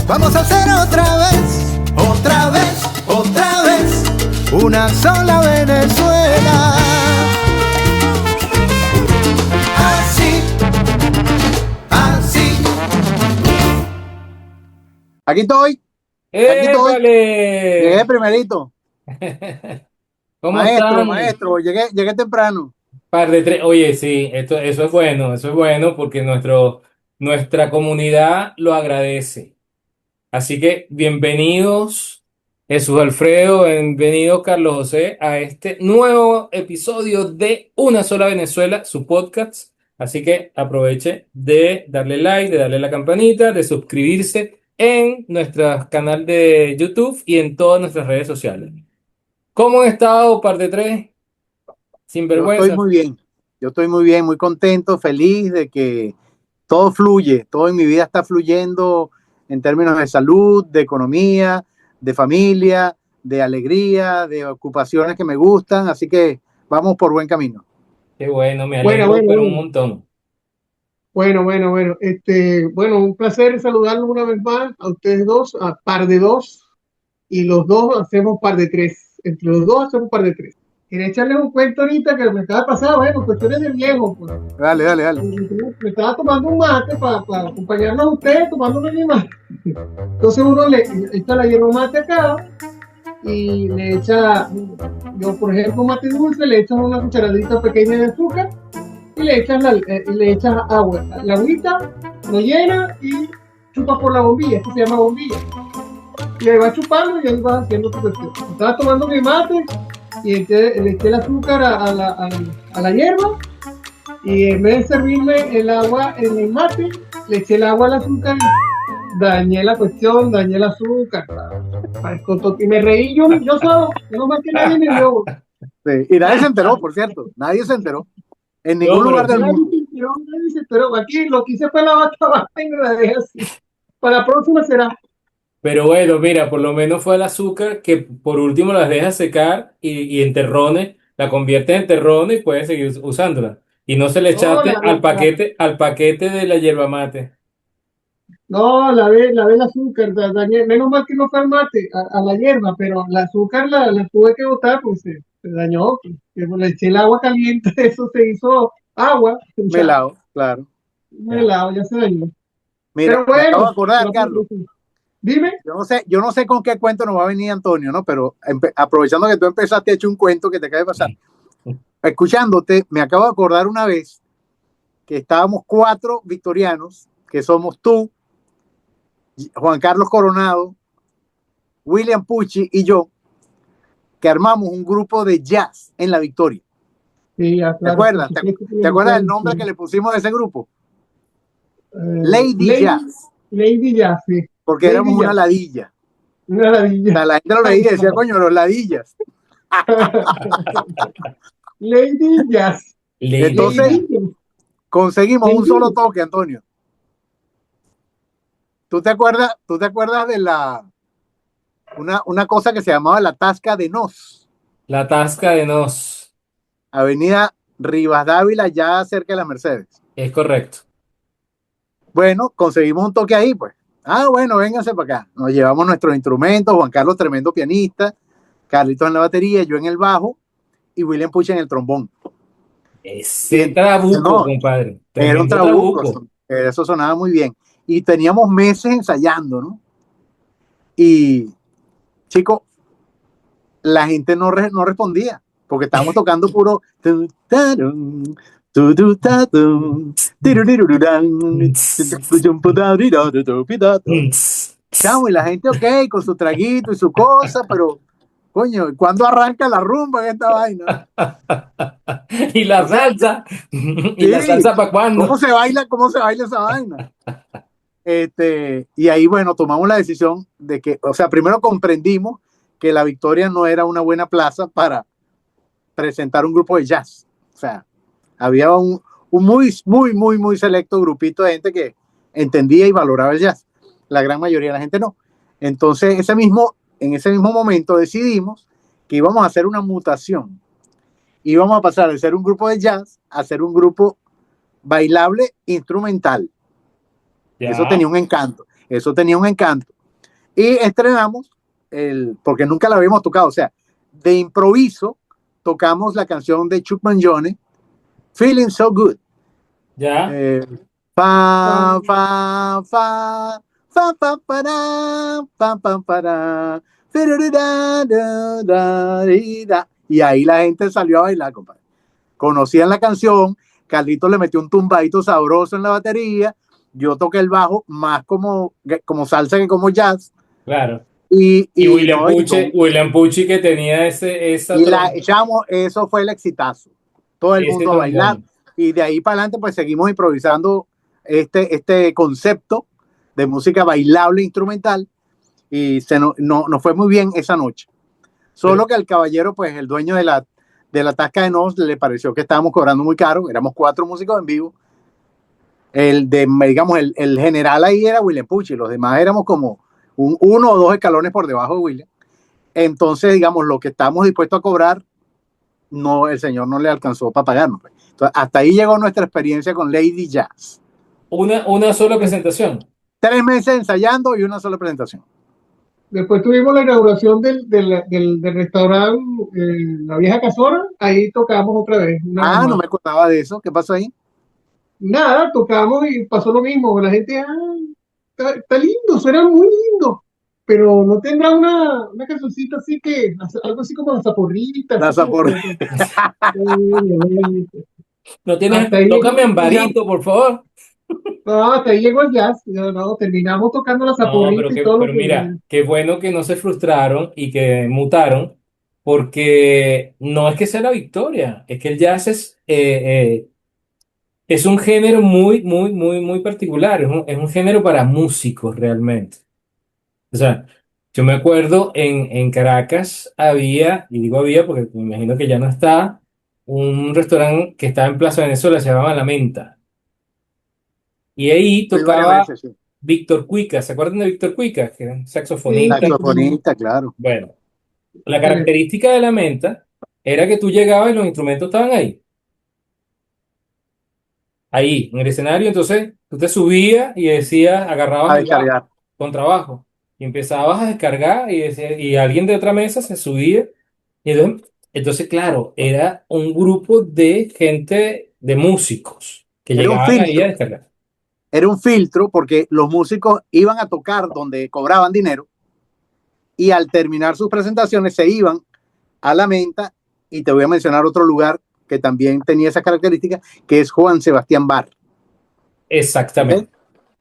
Vamos a hacer otra vez, otra vez, otra vez, una sola Venezuela. Así, así. Aquí estoy. ¡Épale! Llegué primerito. ¿Cómo Maestro, están? maestro, llegué temprano. Par de tres. Oye, sí, eso es bueno porque nuestra comunidad lo agradece. Así que bienvenidos, Jesús Alfredo, bienvenido Carlos José, a este nuevo episodio de Una Sola Venezuela, su podcast. Así que aproveche de darle like, de darle la campanita, de suscribirse en nuestro canal de YouTube y en todas nuestras redes sociales. ¿Cómo han estado, par de tres? Sin Yo estoy vergüenza. muy bien. Yo estoy muy bien, muy contento, feliz de que todo fluye. Todo en mi vida está fluyendo en términos de salud, de economía, de familia, de alegría, de ocupaciones que me gustan. Así que vamos por buen camino. Qué bueno, me Bueno, alegro, bueno, pero un bueno, montón. bueno. Bueno, un placer saludarlos una vez más a ustedes dos, a par de dos, y los dos hacemos par de tres. Entre los dos hacemos par de tres. Quería echarles un cuento ahorita que me acaba de pasar, bueno, cuestiones de viejo, pues. Dale, dale, dale. Me estaba tomando un mate para acompañarnos a ustedes, tomándome mi mate. Entonces uno le echa la hierba mate acá y le echa, yo por ejemplo, mate dulce, le echas una cucharadita pequeña de azúcar y le echas agua, la agüita, lo llena y chupas por la bombilla, esto se llama bombilla. Y ahí vas chupando y ahí vas haciendo tu cuestión. Estaba tomando mi mate y le eché el azúcar a la hierba y en vez de servirme el agua en el mate, le eché el agua al azúcar y dañé la cuestión, dañé el azúcar. Y me reí yo solo, no más que nadie me vio. Sí. Y nadie se enteró, por cierto. Nadie se enteró. En ningún No, pero lugar del mundo. Pero aquí lo que hice fue la vaca y me la dejé así. Para la próxima será. Pero bueno, mira, por lo menos fue el azúcar que por último las deja secar y en terrones, la convierte en terrones y puedes seguir usándola. Y no se le No, echaste al paquete de la yerba mate. no, lavé el azúcar, dañé, menos mal que no fue al mate, a la hierba, pero el azúcar la tuve que botar porque se dañó, pues. Le eché el agua caliente, eso se hizo agua, ya, Melado, claro. un helado, ya se dañó. Mira, Pero me acabo de bueno, acordar, Carlos. dime. Yo no sé con qué cuento nos va a venir Antonio, ¿no? Pero aprovechando que tú empezaste, he hecho un cuento que te acaba de pasar. Escuchándote, me acabo de acordar una vez que estábamos 4 victorianos, que somos tú, Juan Carlos Coronado, William Pucci y yo, que armamos un grupo de jazz en La Victoria. Sí, ¿Te claro, acuerdas? ¿Te acuerdas del nombre sí. que le pusimos a ese grupo? Lady Jazz, Lady Jazz, sí. porque Lady éramos una Jazz, ladilla. una O ladilla. sea, la gente lo leía y decía, coño, los ladillas. Lady Jazz. Entonces, Lady Jazz. conseguimos un Lady solo Jazz. toque, Antonio. ¿Tú te acuerdas de una cosa que se llamaba la Tasca de Nos? La tasca de nos. Avenida Rivas Dávila, ya cerca de la Mercedes. Es correcto. Bueno, conseguimos un toque ahí, pues. Ah, bueno, vénganse para acá. Nos llevamos nuestros instrumentos, Juan Carlos, tremendo pianista, Carlitos en la batería, yo en el bajo y William Pucha en el trombón. Ese trabuco, No, compadre. era un Tremendo trabuco, trabuco. eso sonaba muy bien. Y teníamos meses ensayando, ¿no? Y, chicos, la gente no respondía, porque estábamos tocando puro... Chamo, y la gente, ok, con su traguito y su cosa, pero, coño, ¿cuándo arranca la rumba en esta vaina? Y la Entonces, salsa. ¿Y sí, la salsa para cuándo? cómo se baila esa vaina? Y ahí, bueno, tomamos la decisión de que, o sea, primero comprendimos que La Victoria no era una buena plaza para presentar un grupo de jazz. O sea, había un muy selecto grupito de gente que entendía y valoraba el jazz. La gran mayoría de la gente no. Entonces, en ese mismo momento decidimos que íbamos a hacer una mutación. Íbamos a pasar de ser un grupo de jazz a ser un grupo bailable instrumental. Ya. Eso tenía un encanto. Y estrenamos, porque nunca la habíamos tocado, o sea, de improviso tocamos la canción de Chuck Mangione, Feeling So Good. Ya, Fa, fa, fa, fa, fa, para, pa, pa, para, firurida, da, da, di, da. Y ahí la gente salió a bailar, compadre. Conocían la canción, Carlitos le metió un tumbadito sabroso en la batería, yo toqué el bajo más como salsa que como jazz. claro. Y, Y y, no, y, con- William Pucci que tenía esa y la echamos, eso fue el exitazo. Todo el ese mundo a bailar. trombón. Y de ahí para adelante, pues seguimos improvisando este concepto de música bailable instrumental. Y nos fue muy bien esa noche. Solo Pero- que al caballero, pues el dueño de la Tasca de Nos, le pareció que estábamos cobrando muy caro. Éramos 4 músicos en vivo. Digamos, el general ahí era William Pucci. Los demás éramos como 1 o 2 escalones por debajo de William. Entonces, digamos, lo que estamos dispuestos a cobrar, no, el señor no le alcanzó para pagarnos. Pues. Entonces, hasta ahí llegó nuestra experiencia con Lady Jazz. Una sola presentación. 3 meses ensayando y una sola presentación. Después tuvimos la inauguración del restaurante La Vieja Casona, ahí tocamos otra vez. Una vez No más. me acordaba de eso. ¿Qué pasó ahí? Nada, tocamos y pasó lo mismo. La gente, está lindo, suena muy lindo, pero no tendrá una cancioncita así algo así como la zaporrita, La así como Zapor. No tienes, hasta ahí tócame llegó el jazz. Ambarito, por favor. No, hasta ahí llegó el jazz. No, terminamos tocando la No, zaporrita y todo lo pero que. mira, qué bueno que no se frustraron y que mutaron, porque no es que sea la victoria, es que el jazz es un género muy, muy, muy, muy particular, es un género para músicos realmente. O sea, yo me acuerdo en Caracas había, y digo había porque me imagino que ya no está, un restaurante que estaba en Plaza Venezuela, se llamaba La Menta. Y ahí Fui varias tocaba veces, sí. Víctor Cuica. ¿Se acuerdan de Víctor Cuica? Que era un Sí, saxofonista. sí, como no. Saxofonista, claro. Bueno, la Excelente. característica de la menta era que tú llegabas y los instrumentos estaban ahí, en el escenario. Entonces tú te subías y decías, A agarrabas el bajo, descargar. con trabajo, y empezabas a descargar y alguien de otra mesa se subía. Y entonces, claro, era un grupo de gente, de músicos, que Era un llegaban ahí a filtro. descargar. Era un filtro porque los músicos iban a tocar donde cobraban dinero y al terminar sus presentaciones se iban a la menta, y te voy a mencionar otro lugar que también tenía esa característica, que es Juan Sebastián Bar. ¿Okay? Exactamente.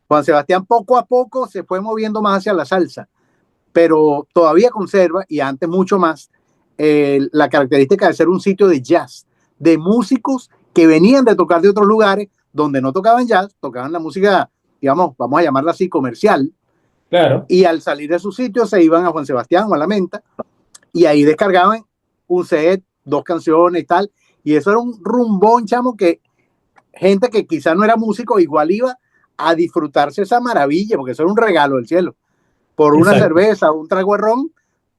Juan Sebastián poco a poco se fue moviendo más hacia la salsa, pero todavía conserva, y antes mucho más, la característica de ser un sitio de jazz, de músicos que venían de tocar de otros lugares donde no tocaban jazz, tocaban la música, digamos, vamos a llamarla así, comercial, Claro. y al salir de su sitio se iban a Juan Sebastián o a La Menta, y ahí descargaban un set, 2 canciones y tal, y eso era un rumbón, chamo, que gente que quizás no era músico igual iba a disfrutarse esa maravilla, porque eso era un regalo del cielo. Por una Exacto. cerveza, un trago de ron,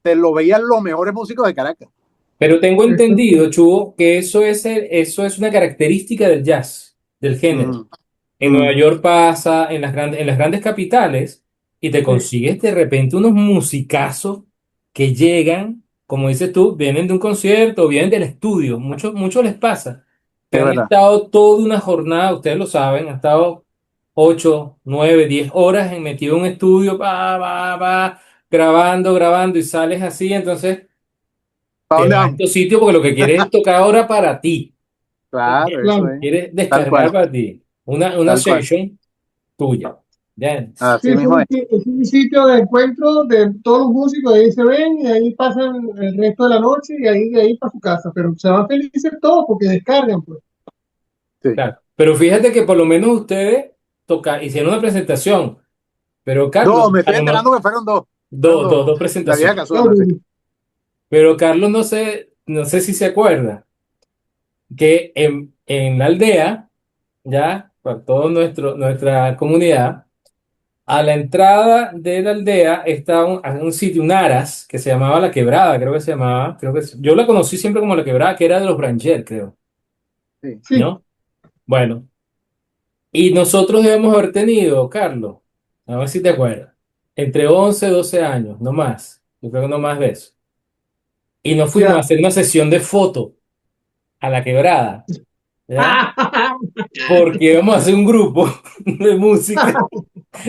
te lo veían los mejores músicos de Caracas. Pero tengo Exacto. entendido, Chubo, que eso es una característica del jazz, del género. Mm, En Nueva mm, York pasa, en las grandes capitales, y te Sí, consigues de repente unos musicazos que llegan, como dices tú, vienen de un concierto, vienen del estudio. Muchos les pasa, que es han verdad. estado toda una jornada, ustedes lo saben, han estado 8, 9, 10 horas metido en un estudio, grabando, grabando, y sales así, entonces ¿Para te dónde vas a vamos? estos sitios porque lo que quieres es tocar ahora para ti. Claro, eso claro. es. Quieres Tal descargar cual, para ti. Una tal cual. session tuya. ¿Ya? Sí, Así mismo es. es un sitio de encuentro de todos los músicos, ahí se ven y ahí pasan el resto de la noche y ahí de ahí para su casa, pero se van felices todos porque descargan, pues. Sí. Claro. Pero fíjate que por lo menos ustedes hicieron una presentación. Pero Carlos, 2, me a estoy lo mejor, enterando que fueron 2. Fueron dos, 2. dos, dos La vieja presentaciones. Claro, casona, sí. Pero Carlos no sé si se acuerda que en la aldea, ya, para toda nuestra comunidad, a la entrada de la aldea está un sitio, un aras, que se llamaba La Quebrada, creo que se llamaba. Yo la conocí siempre como La Quebrada, que era de los Branger, creo, Sí. sí, ¿no? Bueno, y nosotros debemos haber tenido, Carlos, a ver si te acuerdas, entre 11 y 12 años, no más. Yo creo que no más de eso. Y nos fuimos a Ya. hacer una sesión de foto a la quebrada, ¿ya? Ah, Porque íbamos a hacer un grupo de música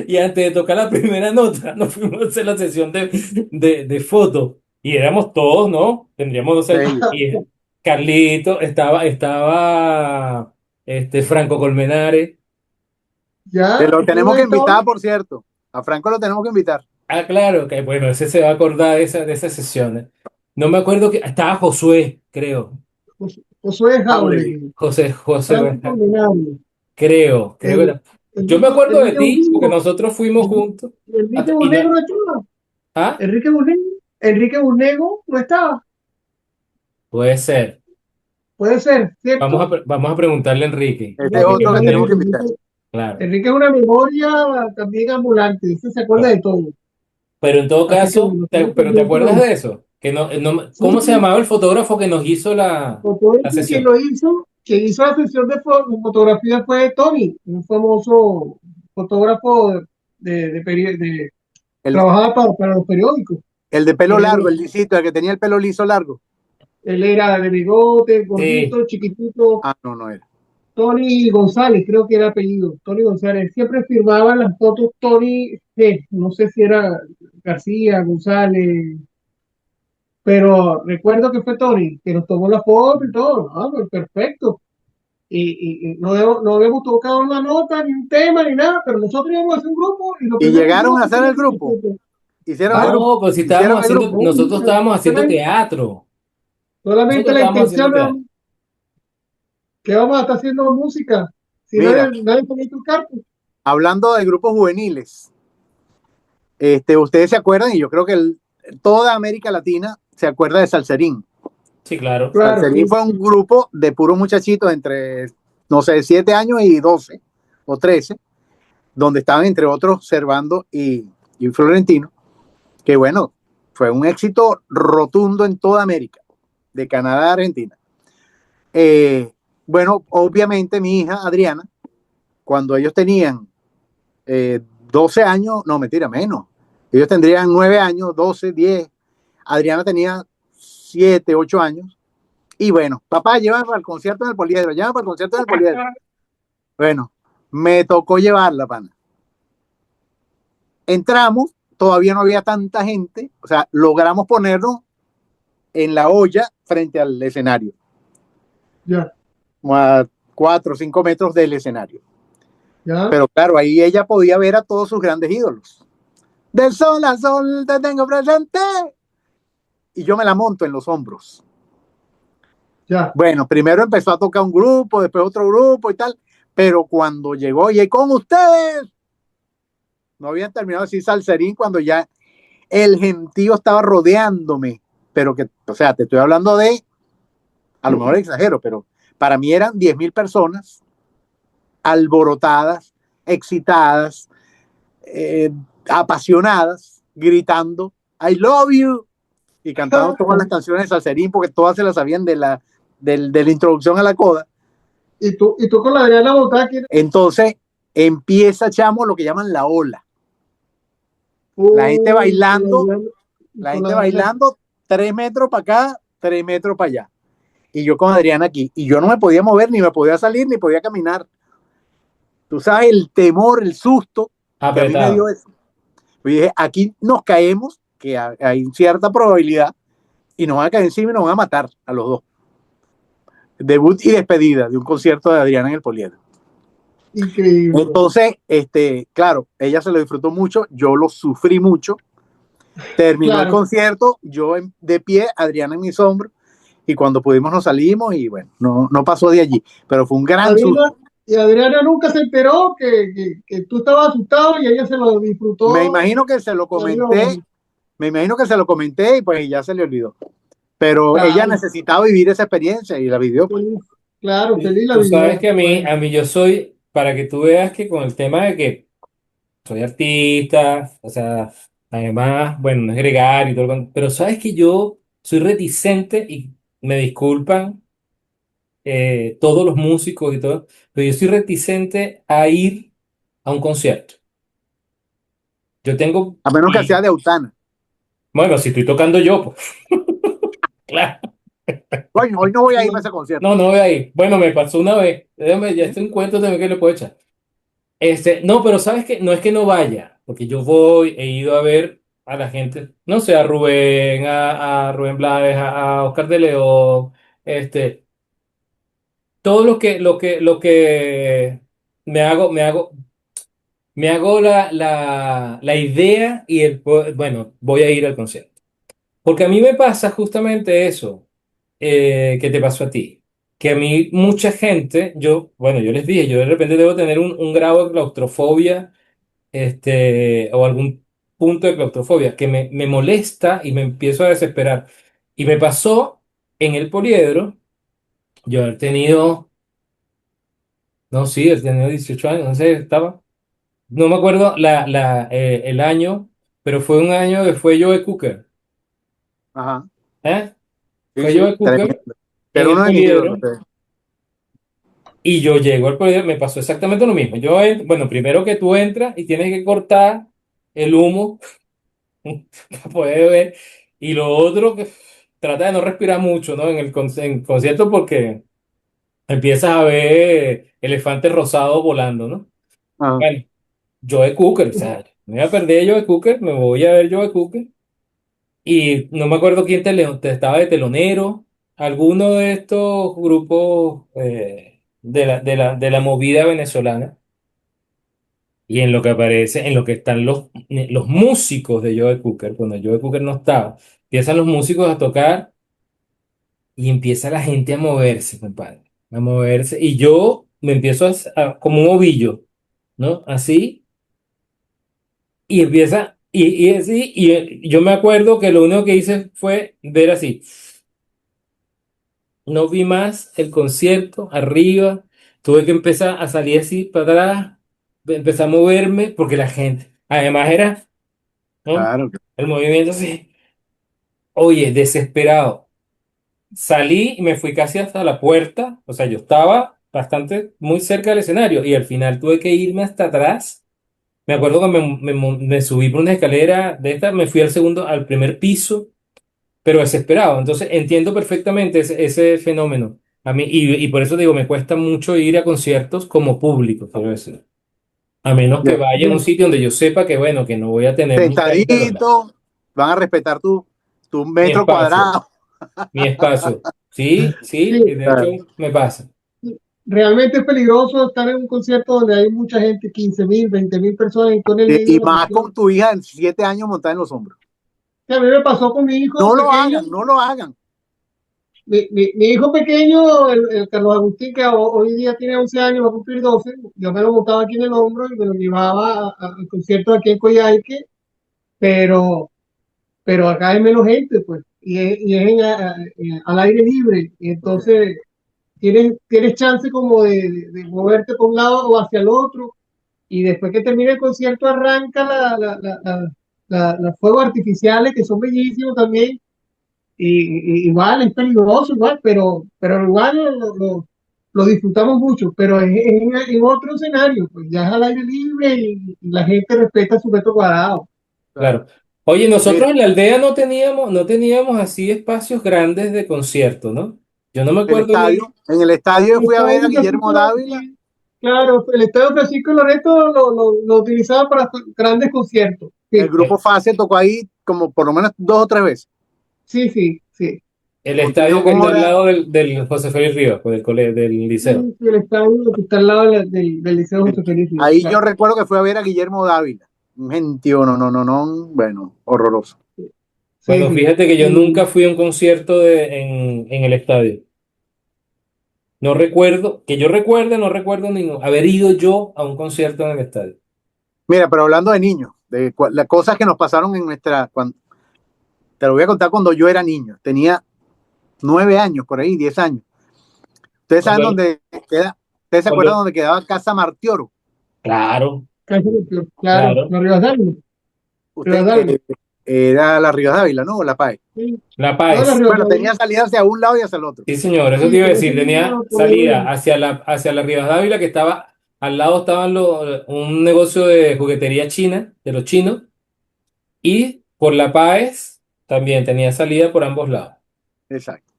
y antes de tocar la primera nota nos fuimos a hacer la sesión de foto y éramos todos, ¿no? Tendríamos, no sé, Sí. y Carlito, estaba Franco Colmenares. Te ya, lo ¿y tú tenemos dónde que estabas? invitar, por cierto. A Franco lo tenemos que invitar. Ah, claro, que bueno, ese se va a acordar de esas sesiones. No me acuerdo que estaba Josué, creo. Josué Jauregui. Jauregui, José, Franco Colmenares, creo que era. Yo me acuerdo de Enrique ti, porque Bunego, nosotros fuimos juntos. Enrique Y no, Bunego no estaba. ¿ah? Enrique Bunego no estaba. Puede ser. Puede ser, ¿cierto? Vamos a preguntarle a Enrique, Este es Fíjate Enrique que otro que tenemos que Bunego. invitar. Claro. Enrique es una memoria también ambulante, ese se acuerda de todo. Pero en todo Así que caso, bueno, estamos pero ¿te pendientes acuerdas de de eso? sí, ¿Cómo se llamaba el fotógrafo que nos hizo la fotógrafo que sesión? lo hizo, que hizo la sesión de fotografía fue Tony, un famoso fotógrafo de El, trabajaba para los periódicos. el de pelo largo, Él, el lisito, el que tenía el pelo liso largo. él era de bigote, Sí, gordito, chiquitito. Ah, no, no era. Tony González, creo que era apellido. Tony González. Siempre firmaba las fotos Tony G. No sé si era García, González, pero recuerdo que fue Tony, que nos tomó la foto y todo. Ah, pues perfecto. Y no habíamos tocado una nota, ni un tema, ni nada, pero nosotros íbamos a hacer un grupo y lo Y primero que llegaron hicimos a fue hacer el tomarnos una grupo. foto. Hicieron el Ah, grupo. no, pues si Hicieron el grupo. nosotros estábamos haciendo solamente, teatro. solamente Nosotros la estábamos haciendo intención era teatro. que vamos a estar haciendo música. Si Mira, nadie podía tocar, pues, hablando de grupos juveniles, ustedes se acuerdan, y yo creo que toda América Latina se acuerda de Salserín. Sí, claro. claro, Salserín fue un grupo de puros muchachitos entre, no sé, 7 años y 12 o 13, donde estaban entre otros Servando y Florentino, que bueno, fue un éxito rotundo en toda América, de Canadá a Argentina. Eh, bueno, obviamente mi hija Adriana, cuando ellos tenían 12 años, no, mentira, menos. Ellos tendrían 9 años, 12, 10. Adriana tenía 7, 8 años. Y bueno, papá, llévame para el concierto en el Poliedro, llévame para el concierto en el Poliedro. Bueno, me tocó llevarla, pana. Entramos, todavía no había tanta gente, o sea, logramos ponernos en la olla frente al escenario, ya, como a 4 o 5 metros del escenario. ya. Pero claro, ahí ella podía ver a todos sus grandes ídolos. Del sol al sol te tengo presente. Y yo me la monto en los hombros. Ya, Bueno, primero empezó a tocar un grupo, después otro grupo y tal, pero cuando llegó y con ustedes, no habían terminado de decir Salserín cuando ya el gentío estaba rodeándome, pero que, o sea, te estoy hablando de, a lo mejor exagero, pero para mí eran 10.000 personas alborotadas, excitadas, eh, apasionadas, gritando, I love you, y cantando todas las canciones de Salserín, porque todas se las sabían de la introducción a la coda. y tú con la Adriana Botá, Entonces empieza, chamo, lo que llaman la ola. La gente bailando, la con la gente Adriana, bailando 3 metros para acá, 3 metros para allá. Y yo con Adriana aquí. Y yo no me podía mover, ni me podía salir, ni podía caminar. Tú sabes el temor, el susto que a mí me dio Apretado. eso. Yo dije, aquí nos caemos, que hay cierta probabilidad, y nos van a caer encima y nos van a matar a los dos. Debut y despedida de un concierto de Adriana en el Poliedro. increíble. Entonces, claro, ella se lo disfrutó mucho, yo lo sufrí mucho. Terminó el Claro, concierto, yo de pie, Adriana en mis hombros, y cuando pudimos nos salimos y bueno, no pasó de allí, pero fue un gran Adriana, susto. y Adriana nunca se enteró que tú estabas asustado y ella se lo Me disfrutó. imagino que se lo Salió, comenté, y pues ya se le olvidó. Pero ella claro, necesitaba vivir esa experiencia y la vivió, pues. feliz, claro, Sí, feliz la tú sabes vivió. que Bueno, a mí yo soy, para que tú veas que con el tema de que soy artista, o sea, además, bueno, no es gregario y todo, pero sabes que yo soy reticente y me disculpan todos los músicos y todo, pero yo soy reticente a ir a un concierto. Yo tengo, A menos que y sea de Autana. bueno, si estoy tocando yo, pues, claro. Coño, hoy no voy a ir a ese concierto. No, no voy ahí. Bueno, me pasó una vez. Déjame, ya estoy en cuento también que le puedo echar. No, pero sabes que no es que no vaya, porque yo voy, he ido a ver a la gente, no sé, a Rubén, a Rubén Blades, a Oscar de León, todo lo que me hago la idea y bueno, voy a ir al concierto. Porque a mí me pasa justamente eso, que te pasó a ti. Que a mí mucha gente, bueno, yo les dije, yo de repente debo tener un grado de claustrofobia, o algún punto de claustrofobia que me molesta y me empiezo a desesperar. Y me pasó en el poliedro, yo haber tenido, no, sí, he tenido 18 años, no sé, no me acuerdo el año, pero fue un año que fue Joe Cooker, Ajá. ¿eh? Sí, Fue Joe sí, Cooker tremendo. en Pero el uno de mis ídolos. poliedro. Y yo llego al poliedro, me pasó exactamente lo mismo. Bueno, primero que tú entras y tienes que cortar el humo para poder ver. Y lo otro, que trata de no respirar mucho, ¿no? En concierto porque empiezas a ver elefantes rosados volando, ¿no? Ajá. Bueno, Joe Cooker, o sea, me voy a perder Joe Cooker, me voy a ver Joe Cooker. Y no me acuerdo quién te estaba de telonero, alguno de estos grupos de la movida venezolana. Y en lo que aparece, en lo que están los músicos de Joe Cooker, cuando Joe Cooker no estaba, empiezan los músicos a tocar y empieza la gente a moverse, compadre, a moverse. Y yo me empiezo como un ovillo, ¿no? Así, y empieza, y así, y yo me acuerdo que lo único que hice fue ver así. No vi más el concierto arriba, tuve que empezar a salir así para atrás, empecé a moverme, porque la gente, además era, ¿no? Claro. El movimiento así. Oye, desesperado. Salí y me fui casi hasta la puerta. O sea, yo estaba bastante muy cerca del escenario y al final tuve que irme hasta atrás. Me acuerdo que me subí por una escalera de esta, me fui al primer piso, pero desesperado. Entonces entiendo perfectamente ese fenómeno. A mí, y por eso digo, me cuesta mucho ir a conciertos como público, quiero decir. A menos que Ya. vaya a un sitio donde yo sepa que, bueno, que no voy a tener mucha gente a los lados. Sentadito, van a respetar tu Mi metro espacio. cuadrado. Mi espacio. Sí, sí, y Sí, de hecho Claro. me pasa. realmente es peligroso estar en un concierto donde hay mucha gente, 15.000, 20.000 personas y tú en el medio Y de la más cuestión. con tu hija de 7 años montada en los hombros. Que a mí me pasó con mi hijo No lo pequeño. hagan, no lo hagan. Mi hijo pequeño, el Carlos Agustín, que hoy día tiene 11 años, va a cumplir 12, yo me lo montaba aquí en el hombro y me lo llevaba al concierto aquí en Coyhaique, pero, pero acá hay menos gente, pues, y es al aire libre, y entonces tienes chance como de moverte por un lado o hacia el otro, y después que termine el concierto arranca los fuegos artificiales que son bellísimos también, igual es peligroso, igual, pero igual lo disfrutamos mucho, pero es en otro escenario, pues ya es al aire libre y la gente respeta su metro cuadrado. Claro. Claro. Oye, nosotros Mira, en la aldea no teníamos así espacios grandes de concierto, ¿no? Yo no me acuerdo bien. en el estadio yo El fui a ver a estadio Guillermo Francisco, Dávila, sí, claro, el estadio Francisco Loreto lo utilizaba para grandes conciertos. el Sí, grupo FASE tocó ahí como por lo menos 2 o 3 veces. sí, sí, sí. El Construyeron estadio que un está al hora. lado del José Félix Rivas, pues, del liceo. Sí, sí, el estadio que está al lado del Liceo José Félix Rivas, Ahí yo claro. recuerdo que fui a ver a Guillermo Dávila. Un gentío, no, no, no, no, bueno, horroroso. Sí, Bueno, sí. fíjate que yo nunca fui a un concierto en el estadio. No recuerdo, que yo recuerde, no recuerdo haber ido yo a un concierto en el estadio. Mira, pero hablando de niños, de las cosas que nos pasaron en te lo voy a contar cuando yo era niño. Tenía 9 años, por ahí, 10 años. Ustedes saben Cuando, dónde queda, ustedes se acuerdan cuando, dónde quedaba Casa Martioro. claro, Claro, claro, los Rivas Dávila. Rivas Usted Dávila. era la Rivas Dávila, ¿no? O la PAE. Sí, La todas las Páez. Rivas Bueno, Dávila. tenía salida hacia un lado y hacia el otro. Sí, señor, eso te Sí, iba a por eso decir. mismo Tenía por ahí salida voy. hacia la Rivas Dávila, que estaba, al lado estaban un negocio de juguetería china, de los chinos, Y por La Páez también tenía salida por ambos lados. Exacto.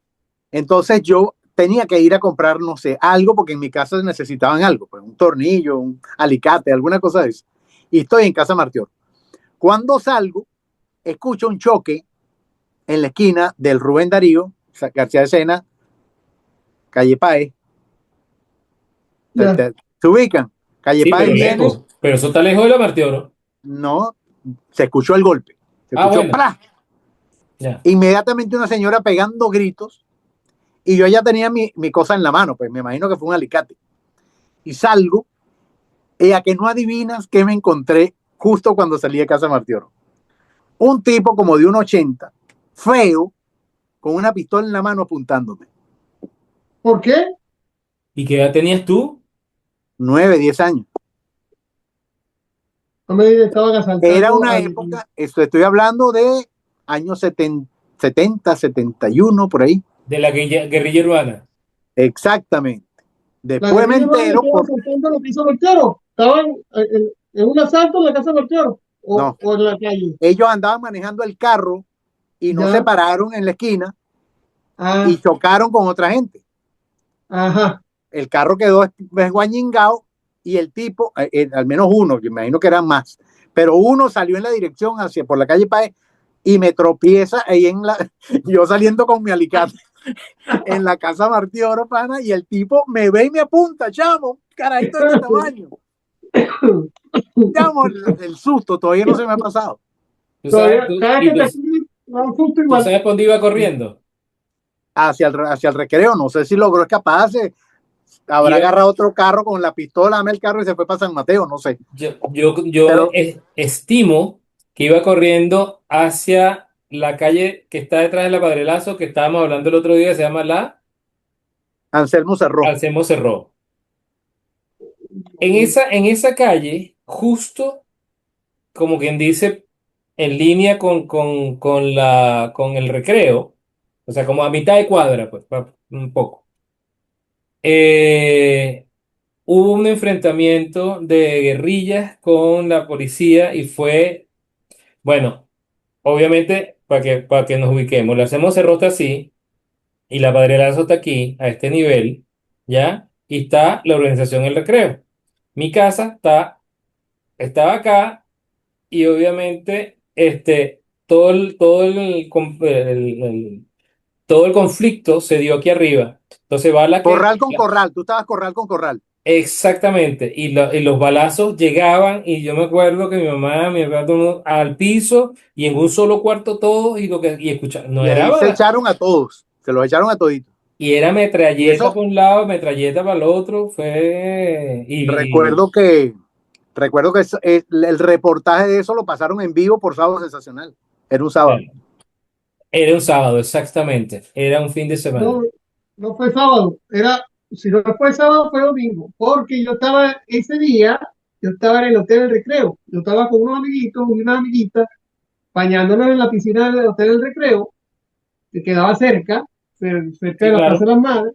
Entonces yo tenía que ir a comprar, no sé, algo, porque en mi casa necesitaban algo, pues un tornillo, un alicate, alguna cosa de eso. Y estoy en Casa Martior. Cuando salgo, escucho un choque en la esquina del Rubén Darío, García de Sena, calle Páez. Ya. Se ubican. Calle Sí, Páez pero viene, lejos. Pero eso está lejos de la Martioro. no, se escuchó el golpe. Se Ah, escuchó bueno. ¡pra! Ya. Inmediatamente una señora pegando gritos y yo ya tenía mi cosa en la mano, pues me imagino que fue un alicate. Y salgo, y a que no adivinas qué me encontré justo cuando salí de Casa Martioro. Un tipo como de 1,80, feo, con una pistola en la mano apuntándome. ¿Por qué? ¿Y qué edad tenías tú? 9, 10 años. No me digas, estaban Era asaltando una al... época, estoy hablando de años 70, 71, por ahí. De la guerrilla urbana. Exactamente. La Después me guerrilla urbana entero estaba por... asaltando lo que hizo Martioro. Estaban en un asalto en la casa de Martioro No, o en la calle. ellos andaban manejando el carro y no se Ya. pararon en la esquina y Ah, chocaron con otra gente. ajá. El carro quedó desguañingado y el tipo, al menos uno, yo me imagino que eran más, pero uno salió en la dirección hacia por la calle Páez y me tropieza ahí yo saliendo con mi alicate en la casa Martí Oro, pana, y el tipo me ve y me apunta, chamo, carajito de este tamaño. Chamo, el susto todavía no se me ha pasado. ¿Tú sabes, Todavía, cada y que tú, te acuerdas, da un susto tú igual. sabes por dónde iba corriendo? Hacia el recreo, no sé si logró escapar, habrá Iba, agarrado otro carro con la pistola, dame el carro y se fue para San Mateo, no sé. yo Pero estimo que iba corriendo hacia la calle que está detrás de la Padrelazo, que estábamos hablando el otro día, se llama la Anselmo cerró. Alcemo Cerró. En esa calle, justo como quien dice, en línea con el recreo, o sea, como a mitad de cuadra, pues, un poco. Eh, Hubo un enfrentamiento de guerrillas con la policía y fue, bueno, obviamente, para que nos ubiquemos, le hacemos cerrote así y la Padrelazo está aquí, a este nivel, ¿ya? Y está la organización El Recreo. Mi casa estaba acá y obviamente todo el conflicto se dio aquí arriba. Entonces va la que... Corral con corral, tú estabas corral con corral. Exactamente, y los balazos llegaban y yo me acuerdo que mi papá todo el mundo al piso y en un solo cuarto todos y escuchar, no Y era ahí se bala, echaron a todos, se los echaron a toditos. y era Y metralleta eso, por un lado, metralleta para el otro, recuerdo que, el reportaje de eso lo pasaron en vivo por Sábado Sensacional. Era un sábado. era un sábado, exactamente, era un fin de semana. No, no fue sábado, si no fue sábado, fue domingo, porque yo estaba ese día, yo estaba en el Hotel del Recreo, yo estaba con unos amiguitos y una amiguita bañándonos en la piscina del Hotel del Recreo, que quedaba cerca de Sí, la Plaza claro. de las Madres,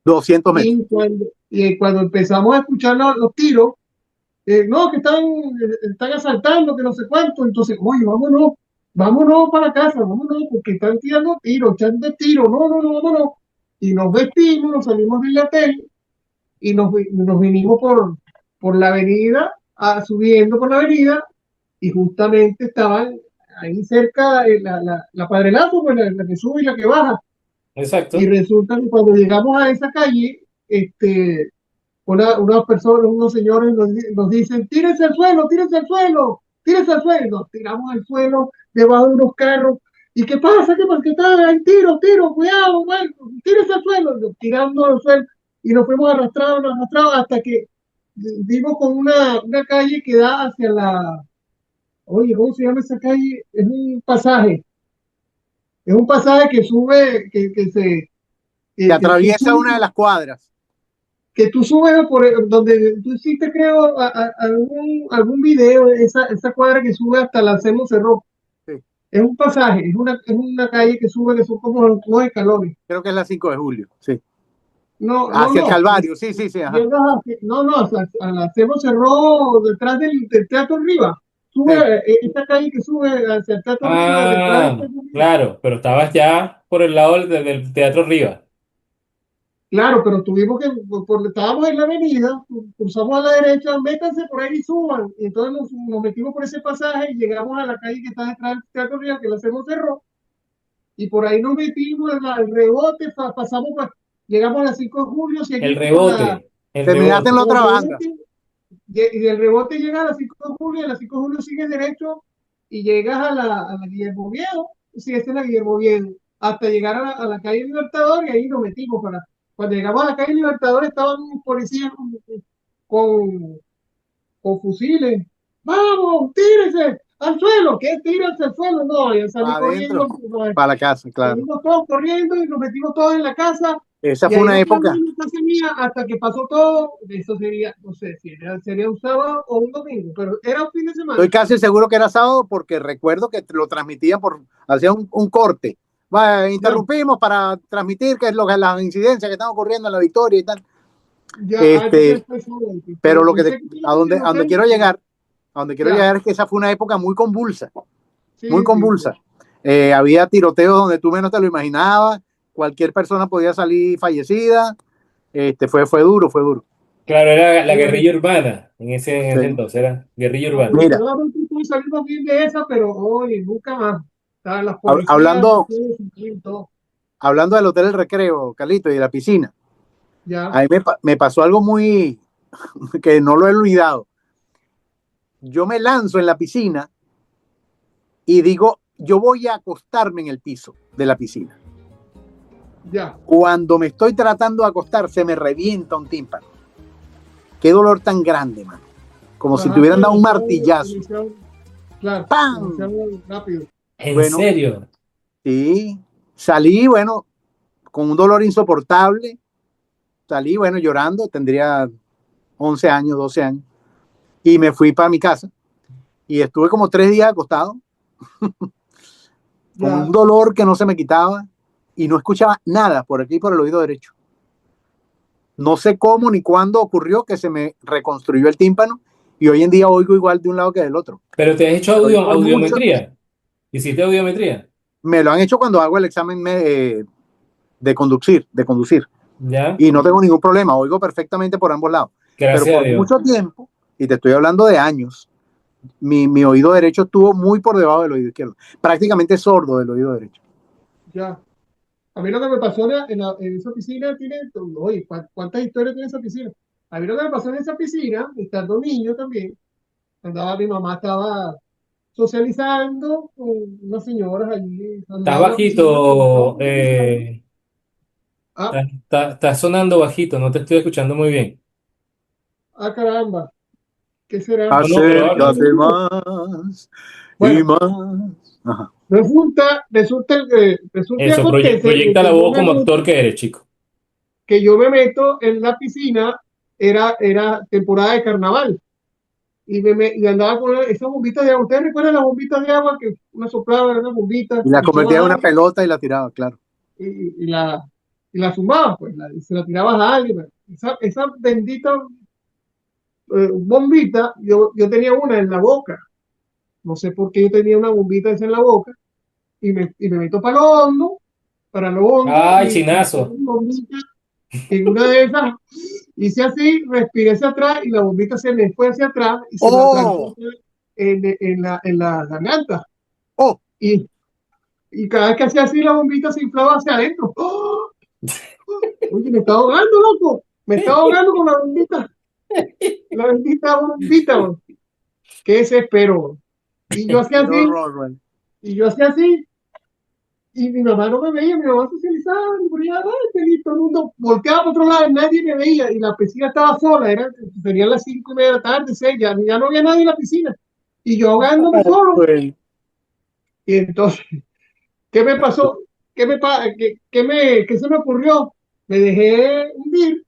200 metros. y cuando empezamos a escuchar los tiros, no, que están asaltando, que no sé cuánto, entonces, oye, vámonos, vámonos para casa, vámonos, porque están tirando tiros, echando tiros, no, no, no, vámonos. Y nos vestimos, nos salimos del hotel y nos vinimos por la avenida, subiendo por la avenida, y justamente estaban ahí cerca la Padrelazo, pues la que sube y la que baja. Y Exacto. resulta que cuando llegamos a esa calle, unas personas, unos señores nos dicen, tírense al suelo, tírense al suelo. Nos tiramos al suelo debajo de unos carros. ¿Y qué pasa? ¿Qué pasa? ¿Qué tal? Hay tiro, cuidado, bueno, tírense al suelo. Nos tiramos al suelo y nos fuimos arrastrados hasta que dimos con una calle que da hacia oye, ¿cómo se llama esa calle? Es un pasaje que sube, Que que tú atraviesa subes una de las cuadras. donde tú hiciste, creo, algún video de esa cuadra que sube hasta la Hacemos Cerró. Sí, Es un pasaje, es una calle que sube, que son como unos escalones. creo que es la 5 de julio. Sí. No, no, Hacia el no. Calvario. Sí, sí, sí. Ajá. No, no, a la Hacemos Cerró detrás del Teatro Riva. sube, esta calle que sube hacia el Teatro Riva, detrás Ah, claro, pero estabas ya por el lado del Teatro Riva. claro, pero tuvimos que, estábamos en la avenida, cruzamos a la derecha, métanse por ahí y suban. Y entonces nos metimos por ese pasaje y llegamos a la calle que está detrás del Teatro Riva, que la hacemos cerró, y por ahí nos metimos al rebote, pasamos, llegamos a las 5 de julio, El seguimos por rebote, el Terminaste en la rebote. otra por el banda. rebote, y del rebote llegas a las 5 de julio, a las 5 de julio sigues derecho y llegas a la Guillermo Oviedo, sigues en la Guillermo Oviedo, hasta llegar a la calle Libertador y ahí nos metimos para. Cuando llegamos a la calle Libertador estaban unos policías con, con fusiles. ¡Vamos, tírense al suelo! ¿Qué tírense al suelo? No, ya salí Adentro, corriendo. para la casa, claro. Salimos todos corriendo y nos metimos todos en la casa. Esa Y fue ahí una nos época. quedamos en la casa mía hasta que pasó todo. Eso sería, no sé si sería un sábado o un domingo, pero era un fin de semana. Estoy casi seguro que era sábado porque recuerdo que lo transmitía hacía un corte. Interrumpimos para transmitir que es las incidencias que están ocurriendo en la Victoria y tal. Ya, Pero lo que pensé a donde quiero llegar, Ya. es que esa fue una época muy convulsa, Sí, muy sí, convulsa. Había tiroteos donde tú menos te lo imaginabas, cualquier persona podía salir fallecida. Fue duro, fue duro. Claro, era la sí. guerrilla urbana en ese Sí. entonces, era guerrilla urbana. Mira, Afortunadamente salimos bien de esa, pero hoy nunca más. Estaban las hab- policías, hablando, todo. hablando del Hotel del Recreo, Carlito, y de la piscina, Ya, a mí me pasó algo muy que no lo he olvidado. Yo me lanzo en la piscina y digo, yo voy a acostarme en el piso de la piscina. ya. Cuando me estoy tratando de acostar, se me revienta un tímpano. Qué dolor tan grande, mano. Como si te hubieran dado un martillazo. Claro, ¡Pam! demasiado rápido. ¿En Bueno, serio? sí. Salí, bueno, con un dolor insoportable. Salí, bueno, llorando. Tendría 11 años, 12 años. Y me fui para mi casa. Y estuve como 3 días acostado. Con Ya. un dolor que no se me quitaba. Y no escuchaba nada por aquí, por el oído derecho. No sé cómo ni cuándo ocurrió que se me reconstruyó el tímpano. Y hoy en día oigo igual de un lado que del otro. ¿Pero te has hecho Pero llevo mucho, audiometría? ¿Hiciste audiometría? me lo han hecho cuando hago el examen de conducir. ¿Ya? Y no tengo ningún problema, oigo perfectamente por ambos lados. Pero Gracias a por Dios. mucho tiempo, y te estoy hablando de años, mi oído derecho estuvo muy por debajo del oído izquierdo, prácticamente sordo del oído derecho. Ya. A mí lo que me pasó en esa piscina oye, ¿cuántas historias tiene esa piscina? A mí lo que me pasó en esa piscina, estando niño también, mi mamá estaba socializando con unas señoras allí al Estás lado de la piscina. bajito, Ah, estás sonando bajito, no te estoy escuchando muy bien. caramba, ¿qué será? No, no, pero habla. Acércate más y Bueno, más. Ajá. resulta y Eso, acontece proyecta la voz como actor que eres, chico. que yo me meto en la piscina, era temporada de carnaval. Y andaba con esas bombitas de agua. ¿Ustedes recuerdan las bombitas de agua que uno soplaba en una bombita Y la y echabas convertía en una agua pelota y la tiraba, claro. y la sumabas, pues, y se la tirabas a alguien? Pues. Esa bendita bombita, yo tenía una en la boca. No sé por qué yo tenía una bombita esa en la boca y me meto para lo hondo, Ay, y chinazo. bombita, en una de esas hice así, respiré hacia atrás y la bombita se me fue hacia atrás y se me atrancó ¡Oh! en la garganta. ¡Oh! Y cada vez que hacía así, la bombita se inflaba hacia adentro. ¡Oh! Oye, me estaba ahogando, loco. Me estaba ahogando con la bombita. La bendita bombita, bro. Qué desespero, bro. Y yo hacía ¡Qué así, horror, man! y yo hacía así, y mi mamá no me veía, mi mamá socializaba, y por allá, ay, feliz, todo el mundo volteaba para otro lado, nadie me veía, y la piscina estaba sola, serían las 5:30 de la tarde, 6, ya no había nadie en la piscina, y yo ahogándome solo. Pues, Y entonces, ¿qué me pasó? ¿Qué se me ocurrió? Me dejé hundir,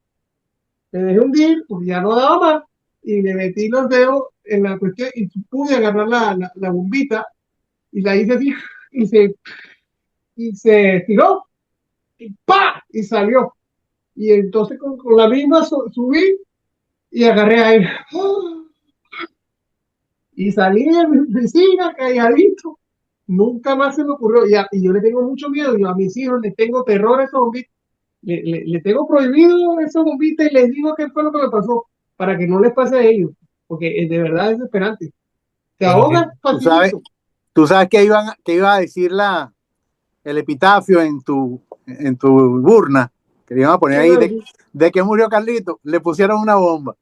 porque ya no daba más, y me metí los dedos en la cuestión, y pude agarrar la bombita, y la hice así, y se estiró, y ¡pa! Y salió. Y entonces con la misma subí y agarré aire. Y salí de mi piscina calladito. Nunca más se me ocurrió. Y yo le tengo mucho miedo. Yo a mis hijos les tengo terror a esos bombitos. Le tengo prohibido esos bombitos y les digo qué fue lo que me pasó para que no les pase a ellos. Porque de verdad es desesperante. Te Bueno, ahogas facilito. Tú sabes que iba a decir el epitafio en tu urna, que le iban a poner ahí de que murió Carlito, le pusieron una bomba.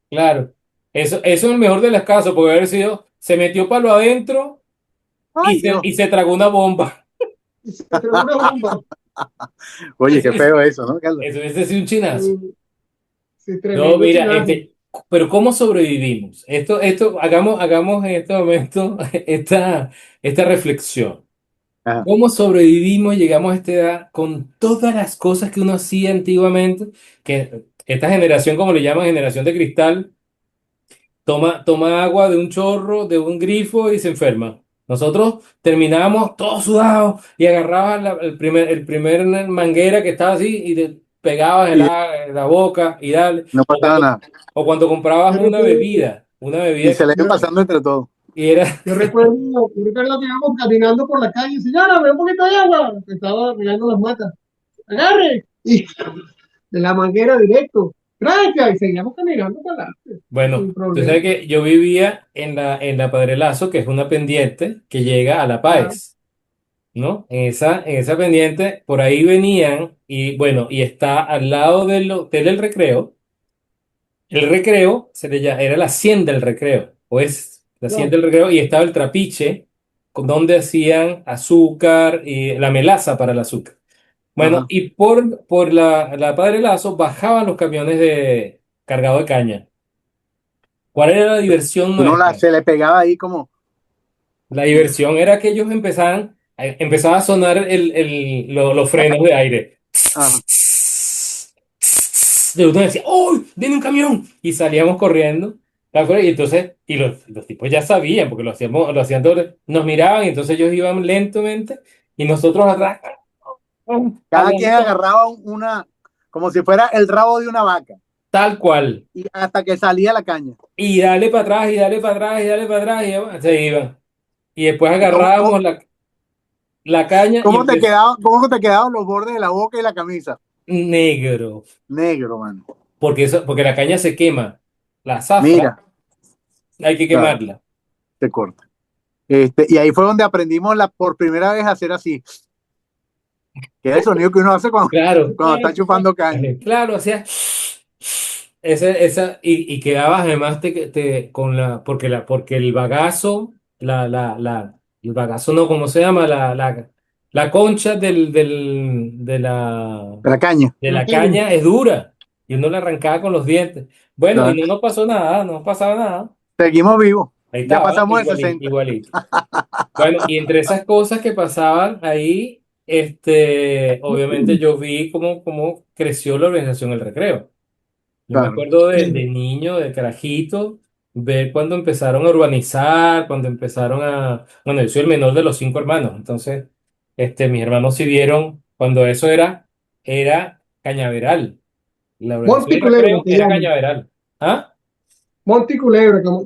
claro. Eso es el mejor de los casos, porque haber sido, se metió palo adentro Ay, Dios. y se tragó una bomba. Se tragó una bomba. Oye, qué feo eso, ¿no, Carlos? Eso hubiese sido un chinazo. Sí, No, tremendo mira, chinazo. pero ¿cómo sobrevivimos? Hagamos en este momento esta reflexión. Ajá. ¿Cómo sobrevivimos, llegamos a esta edad con todas las cosas que uno hacía antiguamente? Que esta generación, como le llaman, generación de cristal, toma agua de un chorro, de un grifo y se enferma. Nosotros terminábamos todos sudados y agarrabas el primer manguera que estaba así y te pegabas Y en la boca y dale. no pasaba nada. O cuando comprabas Yo recuerdo, una Y bebida se le iba yo, pasando entre todos. y era, yo recuerdo que íbamos caminando por la calle. Señora, me un poquito de agua. Estaba mirando las matas. Agarre. Y de la manguera directo. Gracias. Y seguíamos caminando para adelante. bueno, Sin tú problema. sabes que yo vivía en la Padre que es una pendiente que llega a La Ah, Páez, ¿no? En esa pendiente, por ahí venían, y bueno, y está al lado del Hotel del Recreo. El Recreo era la Hacienda del Recreo, o es la Hacienda no. del Recreo, y estaba el Trapiche, donde hacían azúcar y la melaza para el azúcar. Bueno, Ajá. y por la Padre Lazo bajaban los camiones cargados de caña. ¿Cuál era la diversión nuestra? Se le pegaba ahí como, La diversión era que ellos empezaba a sonar los frenos de aire. ajá. De uno decía, ¡oh! ¡Viene un camión! Y salíamos corriendo. ¿Te acuerdas? Y entonces, los tipos ya sabían, porque lo hacían todos, nos miraban, y entonces ellos iban lentamente, y nosotros atrás, Cada quien adelante, agarraba como si fuera el rabo de una vaca, tal cual. y hasta que salía la caña. Y dale para atrás, y dale para atrás, y dale para atrás, y se iban. Y después ¿Y agarrábamos la caña y empezó cómo te quedaban los bordes de la boca y la camisa? negro. Negro, mano. Porque la caña se quema. La zafra Mira, hay que claro, quemarla. te corta. Y ahí fue donde aprendimos por primera vez a hacer así, que es el sonido que uno hace Claro, cuando está chupando caña. claro, o sea, y quedabas además porque el bagazo, el bagazo no, ¿cómo se llama? La concha De la caña. de La la caña. caña es dura y uno la arrancaba con los dientes. Bueno, y Claro. no nos pasó nada, no pasaba nada. Seguimos vivos. Ahí Ya estaba, pasamos de igualito, 60. igualito. Bueno, y entre esas cosas que pasaban ahí, obviamente yo vi cómo creció la organización El Recreo. Yo me Claro. acuerdo de niño, de carajito, ver cuando empezaron a urbanizar, cuando empezaron bueno, yo soy el menor de los 5 hermanos, entonces, mis hermanos sí vieron cuando eso era cañaveral. La organización Monte El Culebra, Recreo te era llaman. cañaveral. ¿Ah? Monte Culebra, como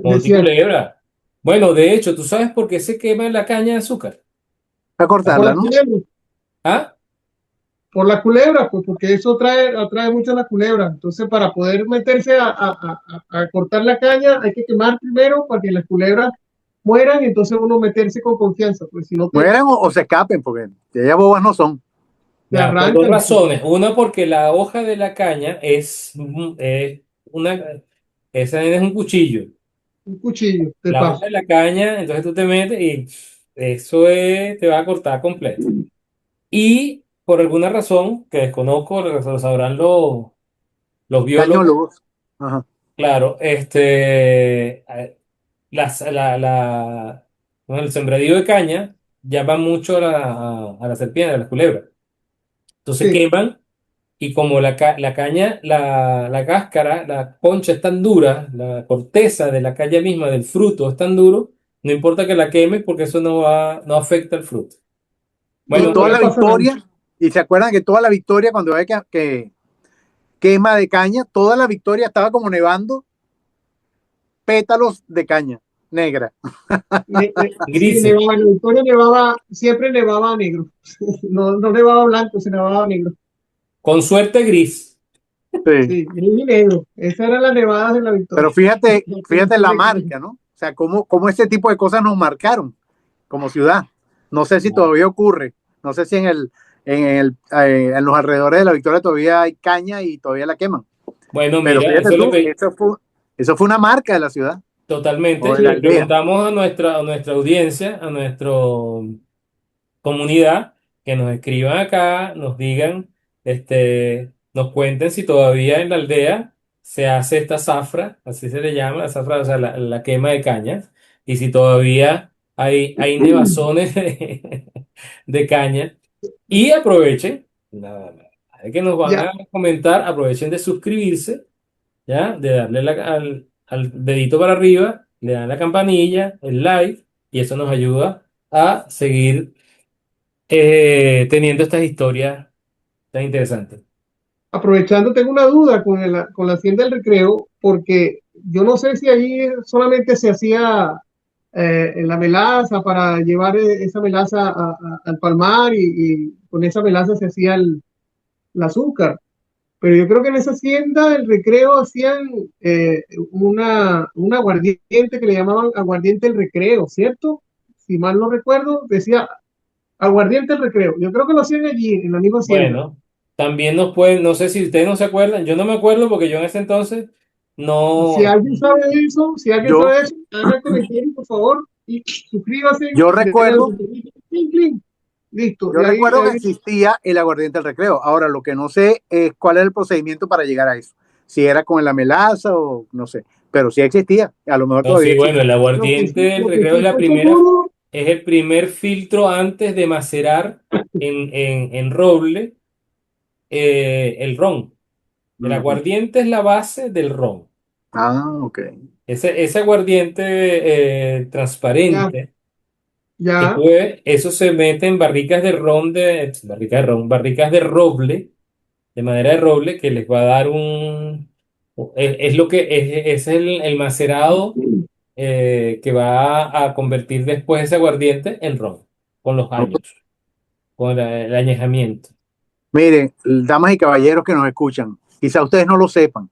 Monte decían. Culebra. Bueno, de hecho, ¿tú sabes por qué se quema la caña de azúcar? A Por cortarla, la ¿no? culebra. ¿Ah? Por la culebra, pues porque eso atrae mucho a la culebra. Entonces, para poder meterse a cortar la caña, hay que quemar primero para que las culebras mueran y entonces uno meterse con confianza. Pues si no Mueren o se escapen, porque ya bobas no son. te Ya, por dos arrancan. razones. Una, porque la hoja de la caña una, esa es un cuchillo. Un cuchillo de La hoja paso. de la caña, entonces tú te metes y te va a cortar completo. Y por alguna razón que desconozco, lo sabrán los biólogos, Cañólogos. Ajá. claro, bueno, el sembradío de caña llama mucho a la serpiente, a las culebras. Entonces Sí. queman. Y como la caña, la cáscara, la concha es tan dura, la corteza de la caña misma, del fruto es tan duro, no importa que la quemes porque eso no afecta el fruto. Y Bueno, No, no toda le la pasa nada. victoria, y se acuerdan que toda la victoria, cuando ve que quema de caña, toda la victoria estaba como nevando pétalos de caña negra. Sí, Grises. nevaba, en la Victoria nevaba, siempre nevaba negro. No, no nevaba blanco, se nevaba negro. Con suerte gris. Sí. Sí, gris y negro. Esas eran las nevadas de la Victoria. Pero fíjate la marca, ¿no? O sea, cómo ese tipo de cosas nos marcaron como ciudad. No sé si todavía ocurre. No sé si en los alrededores de la Victoria todavía hay caña y todavía la queman. Bueno, Pero mira, fíjate eso es lo tú, que eso fue una marca de la ciudad o totalmente de la le aldea. preguntamos a nuestra audiencia, a nuestra comunidad, que nos escriban acá, nos digan, nos cuenten si todavía en la aldea se hace esta zafra, así se le llama, la zafra, o sea, la quema de cañas, y si todavía hay nevazones de caña. Y aprovechen, nada, de que nos van Ya, a comentar, aprovechen de suscribirse, ¿ya? De darle al dedito para arriba, le dan la campanilla, el like, y eso nos ayuda a seguir teniendo estas historias tan interesantes. aprovechando, tengo una duda con la Hacienda del Recreo, porque yo no sé si allí solamente se hacía la melaza para llevar esa melaza al palmar y con esa melaza se hacía el azúcar. Pero yo creo que en esa hacienda del Recreo hacían un aguardiente que le llamaban aguardiente del Recreo, ¿cierto? Si mal no recuerdo, decía aguardiente del Recreo. Yo creo que lo hacían allí, en la misma hacienda. Bueno, también nos pueden, no sé si ustedes no se acuerdan, yo no me acuerdo porque yo en ese entonces Si no, alguien sabe de eso, si alguien Yo, sabe de eso, haga el comentario, por favor, y suscríbase, yo denle al recuerdo, botoncito, clink, clink. Listo. yo recuerdo que existía el aguardiente del recreo. Ahora, lo que no sé es cuál era el procedimiento para llegar a eso. Si era con la melaza o no sé. Pero sí existía. A lo mejor no, todavía sí, bueno, existe. el aguardiente del Lo que recreo sí es la estoy primera, seguro, es el primer filtro antes de macerar en roble el ron. El Ujú. aguardiente es la base del ron. Ah, ok. Ese aguardiente ya, transparente, ya, después eso se mete en barricas de ron, barricas de roble, de madera de roble, que les va a dar es lo que es el macerado que va a convertir después ese aguardiente en ron, con los años, con el añejamiento. Miren, damas y caballeros que nos escuchan, quizá ustedes no lo sepan,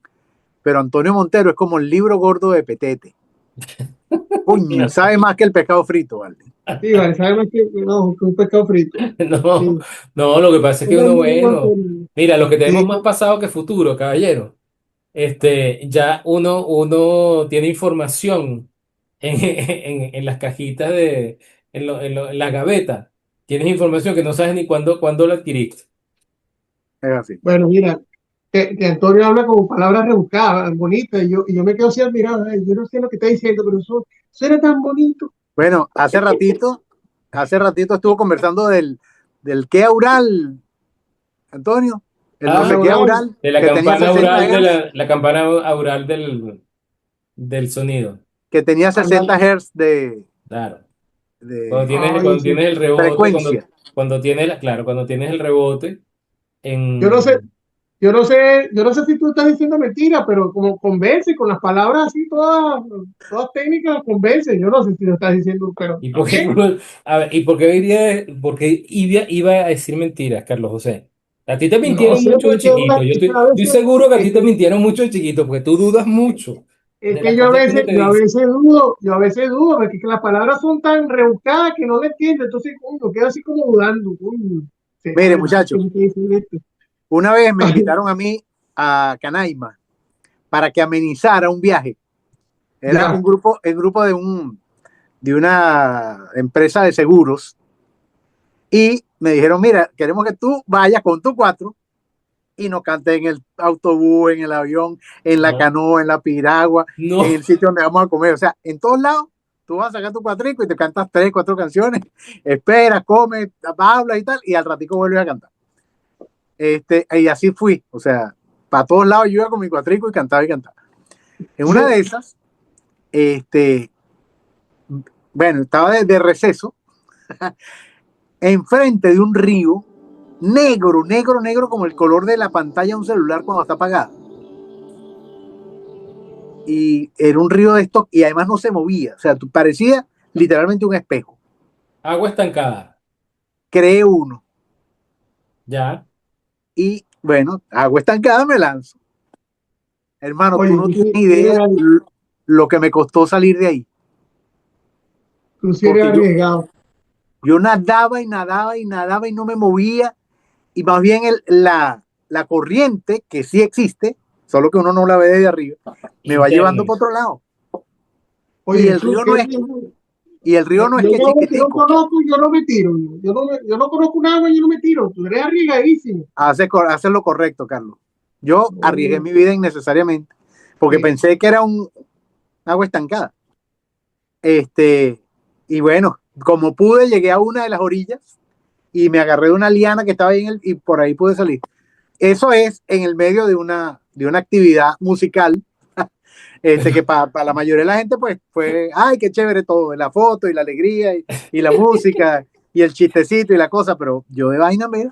pero Antonio Montero es como el libro gordo de Petete. Coño, sabe más que el pescado frito, ¿vale? sí, vale, sabemos no, que un pescado frito. No, Sí. no, lo que pasa es que Era uno, muy bueno, bueno. mira, lo que tenemos Sí, más pasado que futuro, caballero. Ya uno tiene información en las cajitas en las gavetas. Tienes información que no sabes ni cuándo la adquiriste. Es así. bueno, mira, que Antonio habla como palabras rebuscadas, bonitas, y yo me quedo así admirado, ay, yo no sé lo que está diciendo, pero eso era tan bonito. Bueno, hace ratito estuvo conversando del qué aural, Antonio, el no El Ah, sé qué oral, aural, de la que tenía campana 60 aural Hz, la campana aural del sonido. que tenía anda, 60 Hz Claro. de ay, Cuando sí. tienes el rebote, frecuencia. cuando tienes claro, cuando tienes el rebote Yo no sé, en, yo no sé si tú estás diciendo mentira, pero como convence con las palabras así todas técnicas, convence. Yo no sé si lo estás diciendo, pero ¿y está por qué, bien. a ver, ¿y por qué iba a decir mentiras, Carlos José? A ti te No mintieron sé, mucho de porque chiquito. a Estoy veces, seguro que a ti es te mintieron mucho de chiquito, porque tú dudas mucho es de que las yo a cosas que uno veces, te yo a dice. veces dudo, yo a veces dudo, porque es que las palabras son tan rebuscadas que no le entiendo, entonces uno queda así como dudando. Mire, ¿Será que muchachos, me está diciendo esto? una vez me invitaron a mí a Canaima para que amenizara un viaje. Era Ya, el grupo de una empresa de seguros y me dijeron, mira, queremos que tú vayas con tu cuatro y nos cantes en el autobús, en el avión, en la No, canoa, en la piragua, en no. el sitio donde vamos a comer. O sea, en todos lados tú vas a sacar tu cuatrico y te cantas 3, 4 canciones, esperas, comes, hablas y tal, y al ratico vuelves a cantar. Y así fui, o sea, para todos lados yo iba con mi cuatrico y cantaba y cantaba. En una yo, de esas, este, bueno, estaba de receso, enfrente de un río negro, negro, negro como el color de la pantalla de un celular cuando está apagada. y era un río de estos y además no se movía, o sea, parecía literalmente un espejo. Agua estancada. Creé uno Ya. y bueno, agua estancada me lanzo. Hermano, tú Oye, no tienes idea lo que me costó salir de ahí, tú sí eres porque arriesgado. yo nadaba y nadaba y nadaba y no me movía y más bien la corriente, que sí existe, solo que uno no la ve desde arriba, me va llevando Interno. por otro lado. Y Oye, el Jesús, río qué no es, bien. y el río no es Yo que no, yo no chiquitico, conozco, yo no me tiro. Yo no conozco un agua y yo no me tiro. Tú eres arriesgadísimo. hace lo correcto, Carlos. Yo arriesgué No, mi vida innecesariamente porque sí. pensé que era un agua estancada. Este, y bueno, como pude, llegué a una de las orillas y me agarré de una liana que estaba ahí y por ahí pude salir. Eso es en el medio de una actividad musical, que para la mayoría de la gente pues fue, ay, qué chévere todo, la foto y la alegría y la música y el chistecito y la cosa, pero yo de vaina, mira,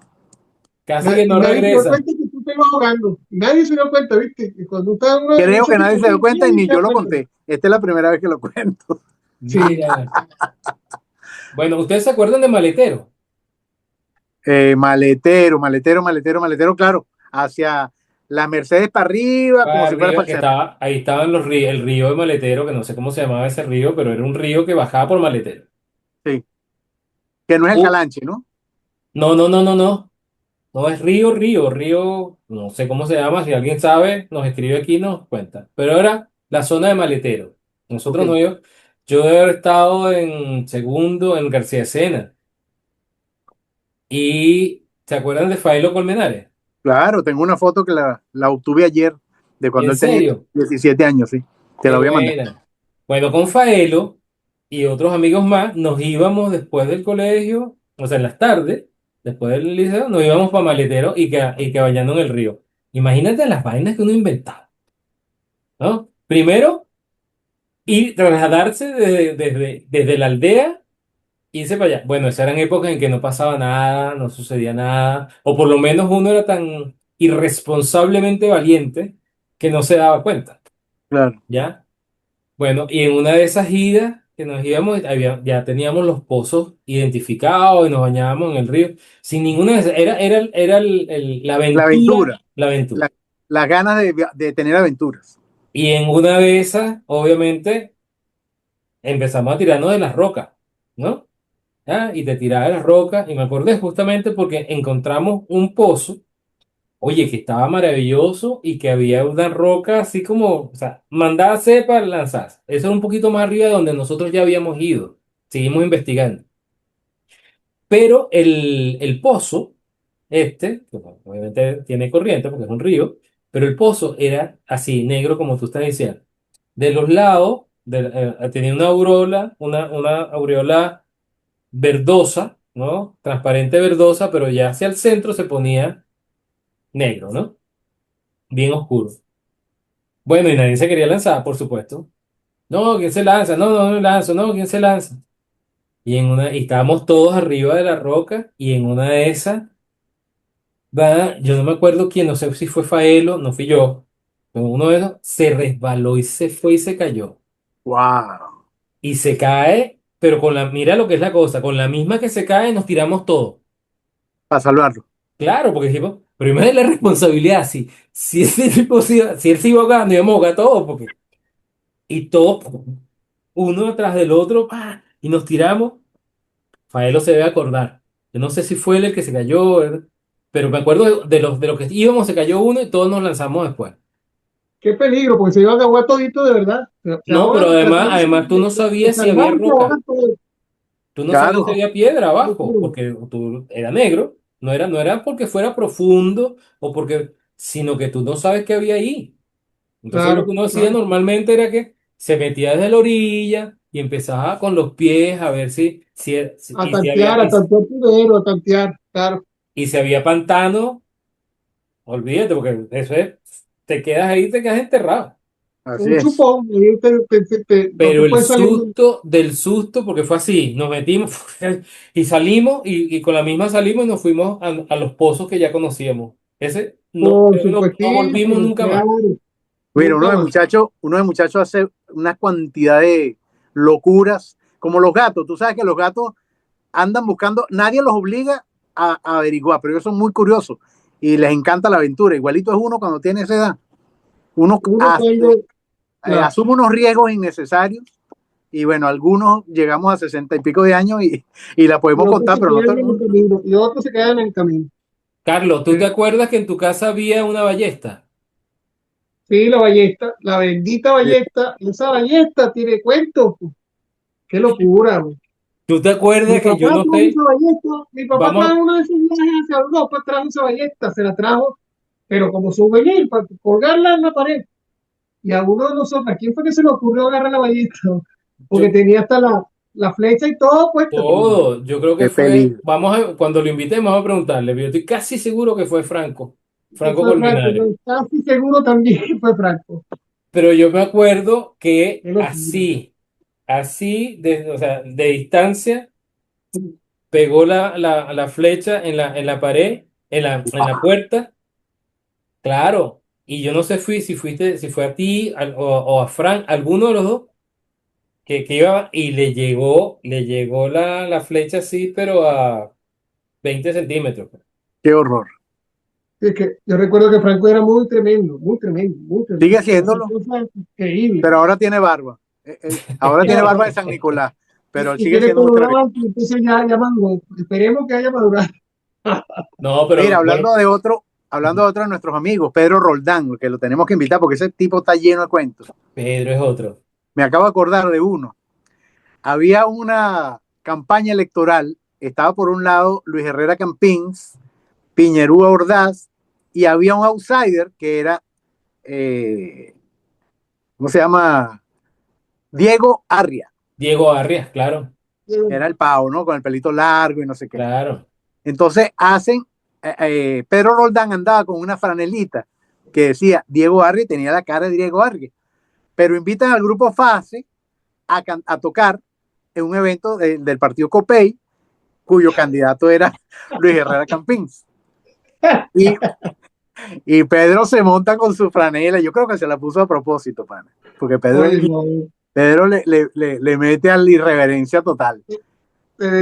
Casi que Y no nadie se dio regresa. cuenta que tú te ibas ahogando. Nadie se dio cuenta, ¿viste? Que cuando estás en creo esa que nadie se dio situación, cuenta y nadie ni se yo da lo cuenta. conté. Esta es la primera vez que lo cuento. Sí. Mira. Bueno, ¿ustedes se acuerdan de Maletero? Maletero, claro, hacia la Mercedes para arriba, como Para si fuera para arriba, el que centro. estaba, ahí estaban los ríos, el río de Maletero, que no sé cómo se llamaba ese río, pero era un río que bajaba por Maletero. Sí, que no es el Uh, Calanche, ¿no? no, no, no, no, no. No es río, no sé cómo se llama, si alguien sabe, nos escribe aquí, nos cuenta. Pero era la zona de Maletero. Ok, Nosotros no, yo debe haber estado en segundo en García Sena. Y ¿se acuerdan de Faelo Colmenares? claro, tengo una foto que la obtuve ayer de cuando ¿En él tenía serio? 17 años, sí. Te Qué la voy a mandar. buena. Bueno, con Faelo y otros amigos más, nos íbamos después del colegio, o sea, en las tardes, después del liceo, nos íbamos para Maletero y que bañando en el río. Imagínate las vainas que uno inventaba, ¿no? Primero, y trasladarse desde la aldea, irse para allá. Bueno, esas eran épocas en que no pasaba nada, no sucedía nada, o por lo menos uno era tan irresponsablemente valiente que no se daba cuenta, Claro, ¿ya? Bueno, y en una de esas idas que nos íbamos, ya teníamos los pozos identificados y nos bañábamos en el río. Sin ninguna era la la aventura, aventura, la aventura. la- las ganas de tener aventuras. Y en una de esas, obviamente, empezamos a tirarnos de las rocas, ¿no? ¿Ya? Y te tiraba de las rocas. Y me acordé justamente porque encontramos un pozo, oye, que estaba maravilloso y que había una roca así como, o sea, mandada a hacer para lanzar. Eso era un poquito más arriba de donde nosotros ya habíamos ido. Seguimos investigando. Pero el pozo, que bueno, obviamente tiene corriente porque es un río, pero el pozo era así, negro como tú estás diciendo. De los lados tenía una aureola verdosa, ¿no? Transparente verdosa, pero ya hacia el centro se ponía negro, ¿no? Bien oscuro. Bueno, y nadie se quería lanzar, por supuesto. No, ¿quién se lanza? No, no, no lanzo, no, ¿quién se lanza? Y estábamos todos arriba de la roca, y en una de esas, yo no me acuerdo quién, no sé si fue Faelo, no fui yo, pero uno de esos se resbaló y se fue y se cayó. Wow, Y se cae, pero mira lo que es la cosa, con la misma que se cae nos tiramos todos. para salvarlo. Claro, porque dijimos, primero es la responsabilidad, si ese tipo si él se iba ahogando, íbamos a ahogar todos, y todos, uno tras del otro, ¡pa! Y nos tiramos. Faelo se debe acordar. Yo no sé si fue él el que se cayó, pero me acuerdo de los que íbamos, se cayó uno y todos nos lanzamos después. Qué peligro, porque se iban a ahogar todito de verdad. Se No, pero ahogan, tratando además tú no de sabías si había salvarse, se roca, ahogan todos. tú no sabías si Claro, había piedra abajo, No, porque tú era negro, no era porque fuera profundo sino que tú no sabes qué había ahí. Entonces lo que claro, uno hacía claro. normalmente era que se metía desde la orilla y empezaba con los pies a ver y si había, A tantear primero, a tantear, claro. y si había pantano, olvídate, porque eso es, te quedas ahí, te quedas enterrado. así Un es. chupón, ahí no Pero te el puedes salir. susto del susto, porque fue así, nos metimos y salimos y con la misma salimos y nos fuimos a los pozos que ya conocíamos. Ese no, Por creo que no volvimos supuestísimo, nunca más. claro. Mira, Nunca más. uno de muchachos hace una cantidad de locuras, como los gatos. Tú sabes que los gatos andan buscando, nadie los obliga a averiguar, pero ellos son muy curiosos y les encanta la aventura. Igualito es uno cuando tiene esa edad. Uno Uno cuando, claro, asume unos riesgos innecesarios y bueno, algunos llegamos a 60 y pico de años y la podemos y otros contar, se pero no todo quedan el en el mundo. camino, y otros se quedan en el camino. Carlos, ¿tú te acuerdas que en tu casa había una ballesta? Sí, la ballesta, la bendita ballesta, esa ballesta tiene cuentos. Pues. Qué locura, pues. ¿Tú te Mi acuerdas que yo papá no trajo sé? esa ballesta, mi papá Vamos, trajo uno de esos viajes hacia Europa, trajo esa ballesta, se la trajo, pero como souvenir, para colgarla en la pared. Y a uno de nosotros, ¿a quién fue que se le ocurrió agarrar la ballesta? Porque yo, tenía hasta la flecha y todo puesto. todo, yo creo que Qué fue, peligro. cuando lo invitemos, vamos a preguntarle, pero yo estoy casi seguro que fue Que Franco fue Franco, yo Colmenares. casi seguro también que fue Franco. Pero yo me acuerdo que Qué locura. o sea, de distancia, pegó la flecha en la pared, en la puerta, claro. Y yo no sé si fue a ti o a Frank, alguno de los dos, que iba y le llegó la flecha así, pero a 20 centímetros. Qué horror. Es que yo recuerdo que Franco era muy tremendo, muy tremendo, muy Sigue tremendo. Hacía haciéndolo, cosas increíbles. pero ahora tiene barba. Ahora tiene Claro, barba de San Nicolás, pero él y sigue tiene siendo muy tremendo. colorado, entonces ya maduró. Esperemos que haya madurado. No, Mira, pero bueno, hablando de otro de nuestros amigos, Pedro Roldán, que lo tenemos que invitar porque ese tipo está lleno de cuentos. Pedro es otro. Me acabo de acordar de uno. Había una campaña electoral, estaba por un lado Luis Herrera Campins, Piñerúa Ordaz, y había un outsider que era, ¿cómo se llama? Diego Arria. Diego Arias, claro, Era el pavo, ¿no? Con el pelito largo y no sé qué. claro. Entonces Pedro Roldán andaba con una franelita que decía Diego Arria y tenía la cara de Diego Arria. Pero invitan al grupo FASE a tocar en un evento del partido COPEI, cuyo candidato era Luis Herrera Campins. Y, y Pedro se monta con su franela, yo creo que se la puso a propósito, pana, porque Oye, no, Pedro le mete a la irreverencia total.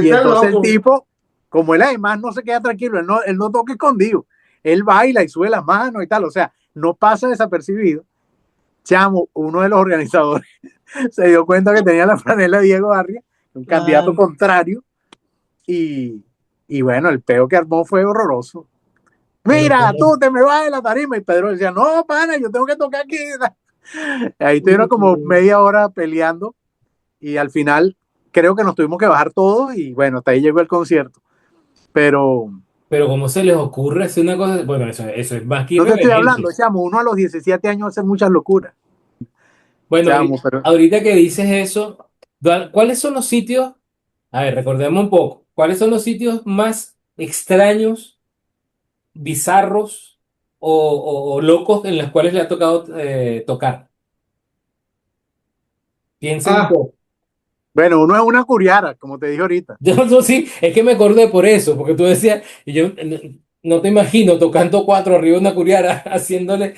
Y está entonces el loco. tipo, como él además no se queda tranquilo, él no toca escondido, él baila y sube las manos y tal, o sea, no pasa desapercibido. Chamo, uno de los organizadores se dio cuenta que tenía la franela de Diego Arria, un candidato Claro. contrario, y, y bueno, el peo que armó fue horroroso. Pero Mira, ¿cómo? tú te me vas de la tarima. Y Pedro decía, no, pana, yo tengo que tocar aquí. Ahí estuvieron como media hora peleando y al final creo que nos tuvimos que bajar todos y bueno, hasta ahí llegó el concierto. Pero Pero ¿cómo se les ocurre hacer una cosa? Bueno, eso es más que no te estoy hablando, irreverente. chamo, uno a los 17 años hace muchas locuras. Bueno, Chamo, pero ahorita que dices eso, ¿cuáles son los sitios? A ver, recordemos un poco. ¿Cuáles son los sitios más extraños, bizarros o locos en los cuales le ha tocado tocar? Piensen un Ah, poco. bueno, uno es una curiara, como te dije ahorita. Yo no sí, es que me acordé por eso, porque tú decías, y yo no te imagino tocando cuatro arriba de una curiara, haciéndole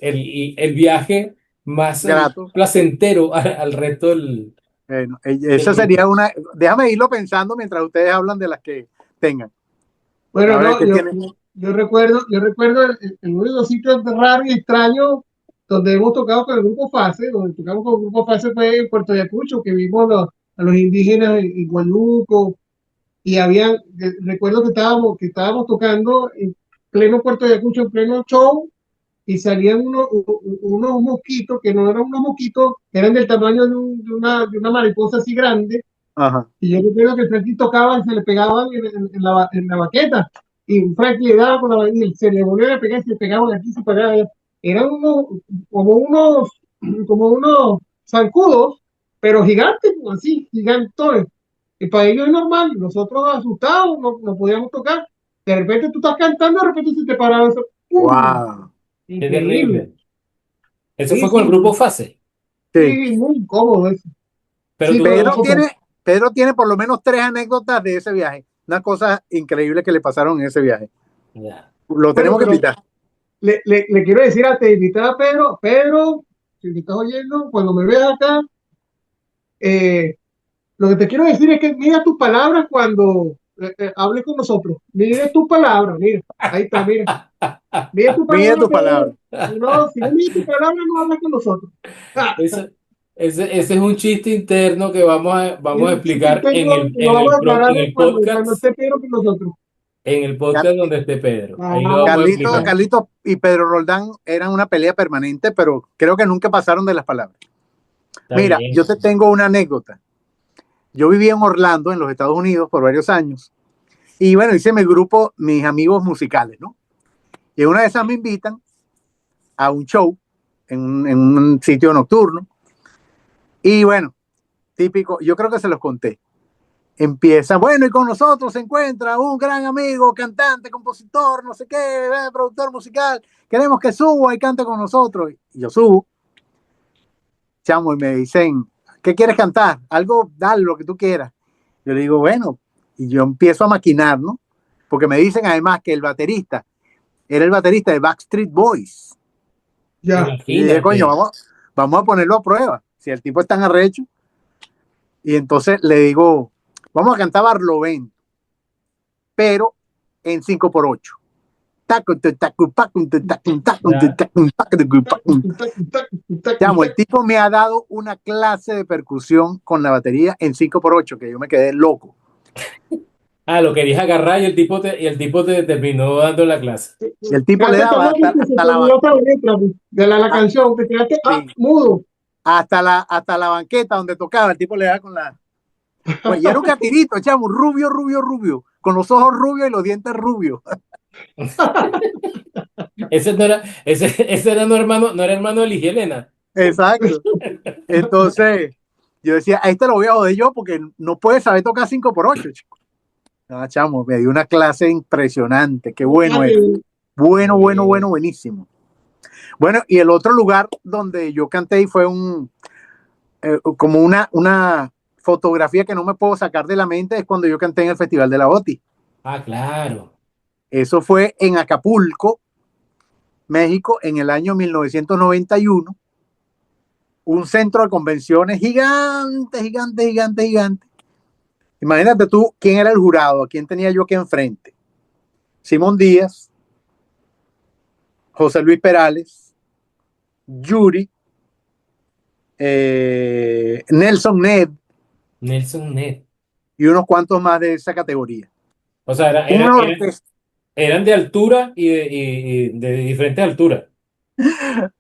el viaje más Grato. placentero al resto del Esa grupo. sería una. Déjame irlo pensando mientras ustedes hablan de las que tengan. A bueno, ver, no, ¿qué tiene? yo recuerdo el único sitio raro y extraño donde hemos tocado con el grupo FASE, donde tocamos con el grupo FASE fue en Puerto Ayacucho, que vimos a los indígenas en Guayuco, y recuerdo que estábamos tocando en pleno Puerto Ayacucho, en pleno show, y salían unos mosquitos, que no eran unos mosquitos, eran del tamaño de una mariposa así grande, Ajá. y yo recuerdo que Frankie tocaba y se le pegaban en la baqueta. Y Frankie le daba con la baqueta y se le volvió a pegar y se pegaban aquí, se pegaban allá. Eran como unos, como unos zancudos, pero gigantes, así, gigantones. Y para ellos es normal. Nosotros asustados no podíamos tocar. De repente tú estás cantando, de repente se te paraba eso. ¡Pum! Wow. Qué Increíble. terrible. Eso Sí, fue con el sí, grupo Fase. Sí. sí, muy incómodo eso. Pero Sí, tú, con el Pedro grupo tiene, Pedro tiene por lo menos 3 anécdotas de ese viaje. Una cosa increíble que le pasaron en ese viaje. ya. Lo Bueno, tenemos que pero invitar. le quiero decir a te invitar a Pedro, si me estás oyendo, cuando me veas acá, lo que te quiero decir es que mira tus palabras cuando hables con nosotros. Mire tus palabras, mira. Ahí está, mira. Mira tus Mide palabras, tus palabras. si no mira tus palabras, no hablas con nosotros. Ese, ese es un chiste interno que vamos a explicar Lo vamos a aclarar en el cuando podcast, esté Pedro con nosotros. en el Ca- podcast donde esté Pedro. Ahí lo Ah, vamos a Carlitos, explicar. Carlitos y Pedro Roldán eran una pelea permanente, pero creo que nunca pasaron de las palabras. Está Mira, bien. yo te tengo una anécdota. Yo viví en Orlando, en los Estados Unidos, por varios años. Y bueno, hice mi grupo, mis amigos musicales, ¿no? Y una de esas me invitan a un show en un sitio nocturno. Y bueno, típico, yo creo que se los conté. Empieza, bueno, y con nosotros se encuentra un gran amigo, cantante, compositor, no sé qué, productor musical. Queremos que suba y cante con nosotros. Y yo subo, chamo, y me dicen, ¿qué quieres cantar? Algo, dale, lo que tú quieras. Yo le digo, bueno, y yo empiezo a maquinar, ¿no? Porque me dicen además que el baterista era el baterista de Backstreet Boys. ya. Y dije, coño, Imagínate. vamos a ponerlo a prueba. Si el tipo es tan arrecho. Y entonces le digo, vamos a cantar Barlovento, pero en 5x8. Chamo, el tipo me ha dado una clase de percusión con la batería en 5x8 que yo me quedé loco. Ah, lo querías agarrar y el tipo te terminó dando la clase. Y el tipo le Quedaste tan daba loco que se te hasta olvidó hasta la letra de la canción, te quedaste sí, mudo. hasta la banqueta donde tocaba, el tipo le daba con la... Pues, y era un catirito, chamo, rubio, rubio, rubio, con los ojos rubios y los dientes rubios. Ese era no era hermano de Ligia Elena. Exacto. Entonces, yo decía, a este lo voy a joder yo porque no puede saber tocar 5x8, chico. No, chamo, me dio una clase impresionante, qué bueno era. Bueno, bueno, bueno, buenísimo. Bueno, y el otro lugar donde yo canté y fue como una fotografía que no me puedo sacar de la mente es cuando yo canté en el Festival de la OTI. Ah, claro. Eso fue en Acapulco, México, en el año 1991. Un centro de convenciones gigante, gigante, gigante, gigante. Imagínate tú quién era el jurado, a quién tenía yo aquí enfrente. Simón Díaz, José Luis Perales, Yuri, Nelson Ned Nelson Ned. y unos cuantos más de esa categoría. O sea, Una orquesta. eran de altura y de diferentes alturas.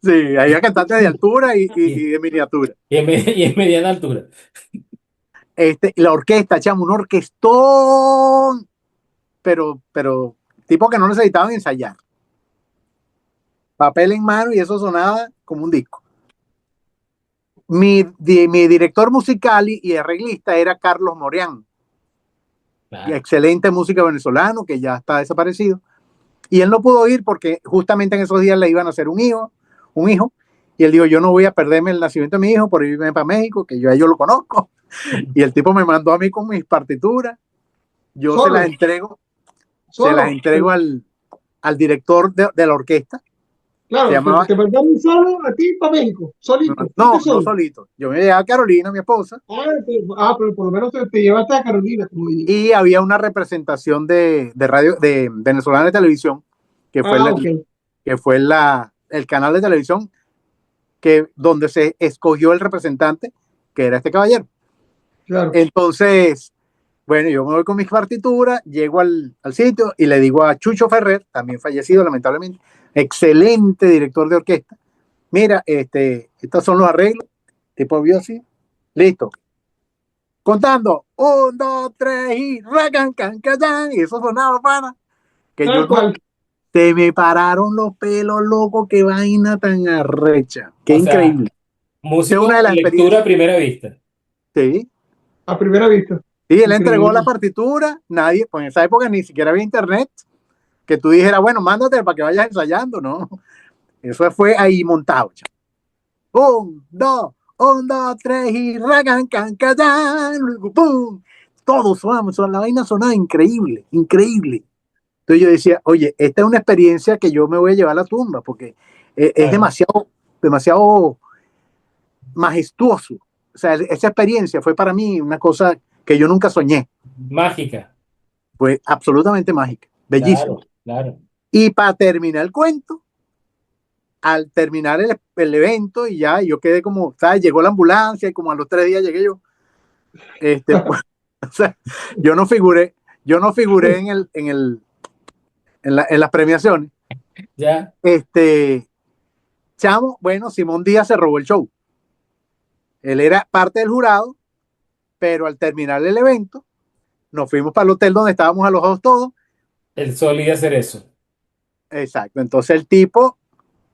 Sí, había cantantes de altura y de miniatura. Y en mediana altura. La orquesta, chamo, un orquestón, pero tipo que no necesitaban ensayar. Papel en mano y eso sonaba como un disco. Mi director musical y arreglista era Carlos Morián, Claro. excelente músico venezolano que ya está desaparecido. Y él no pudo ir porque justamente en esos días le iban a hacer un hijo. Y él dijo, yo no voy a perderme el nacimiento de mi hijo por irme para México, que yo lo conozco. Y el tipo me mandó a mí con mis partituras. Yo Solo. se las entrego al director de la orquesta. Claro, Se llamaba, te mandaron solo a ti para México, solito. no solito. Yo me llevaba a Carolina, mi esposa, Pero por lo menos te llevaste a Carolina. y había una representación de radio, de venezolana de televisión, que fue, Ok. que fue el canal de televisión donde se escogió el representante, que era este caballero. Claro. Entonces, bueno, yo me voy con mis partituras, llego al sitio y le digo a Chucho Ferrer, también fallecido lamentablemente, excelente director de orquesta, mira, estos son los arreglos, tipo vio así, listo. Contando, 1, 2, 3 y racan, can, can, y eso sonaba, pana, que Tal yo no, cual. se me pararon los pelos, loco, qué vaina tan arrecha, qué O sea, increíble. Esta es músico una de las lectura experiencias. a primera vista. Sí, A primera vista. sí, él Increíble. entregó la partitura, nadie, pues en esa época ni siquiera había internet, que tú dijeras, bueno, mándate para que vayas ensayando, ¿no? Eso fue ahí montado. 1, 2, 1, 2, 3 y ragan, can, can, ¡pum! Todo sonaba, la vaina sonaba increíble, increíble. Entonces yo decía, oye, esta es una experiencia que yo me voy a llevar a la tumba, porque es Claro. demasiado, demasiado majestuoso. O sea, esa experiencia fue para mí una cosa que yo nunca soñé. Mágica. Fue absolutamente mágica, bellísima. Claro, claro. Y para terminar el cuento, al terminar el evento y ya, yo quedé como, ¿sabes? Llegó la ambulancia y como a los 3 días llegué yo. Pues, o sea, yo no figuré en las premiaciones. Ya. Chamo, bueno, Simón Díaz se robó el show. Él era parte del jurado, pero al terminar el evento, nos fuimos para el hotel donde estábamos alojados todos. Él solía hacer eso. Exacto. Entonces el tipo,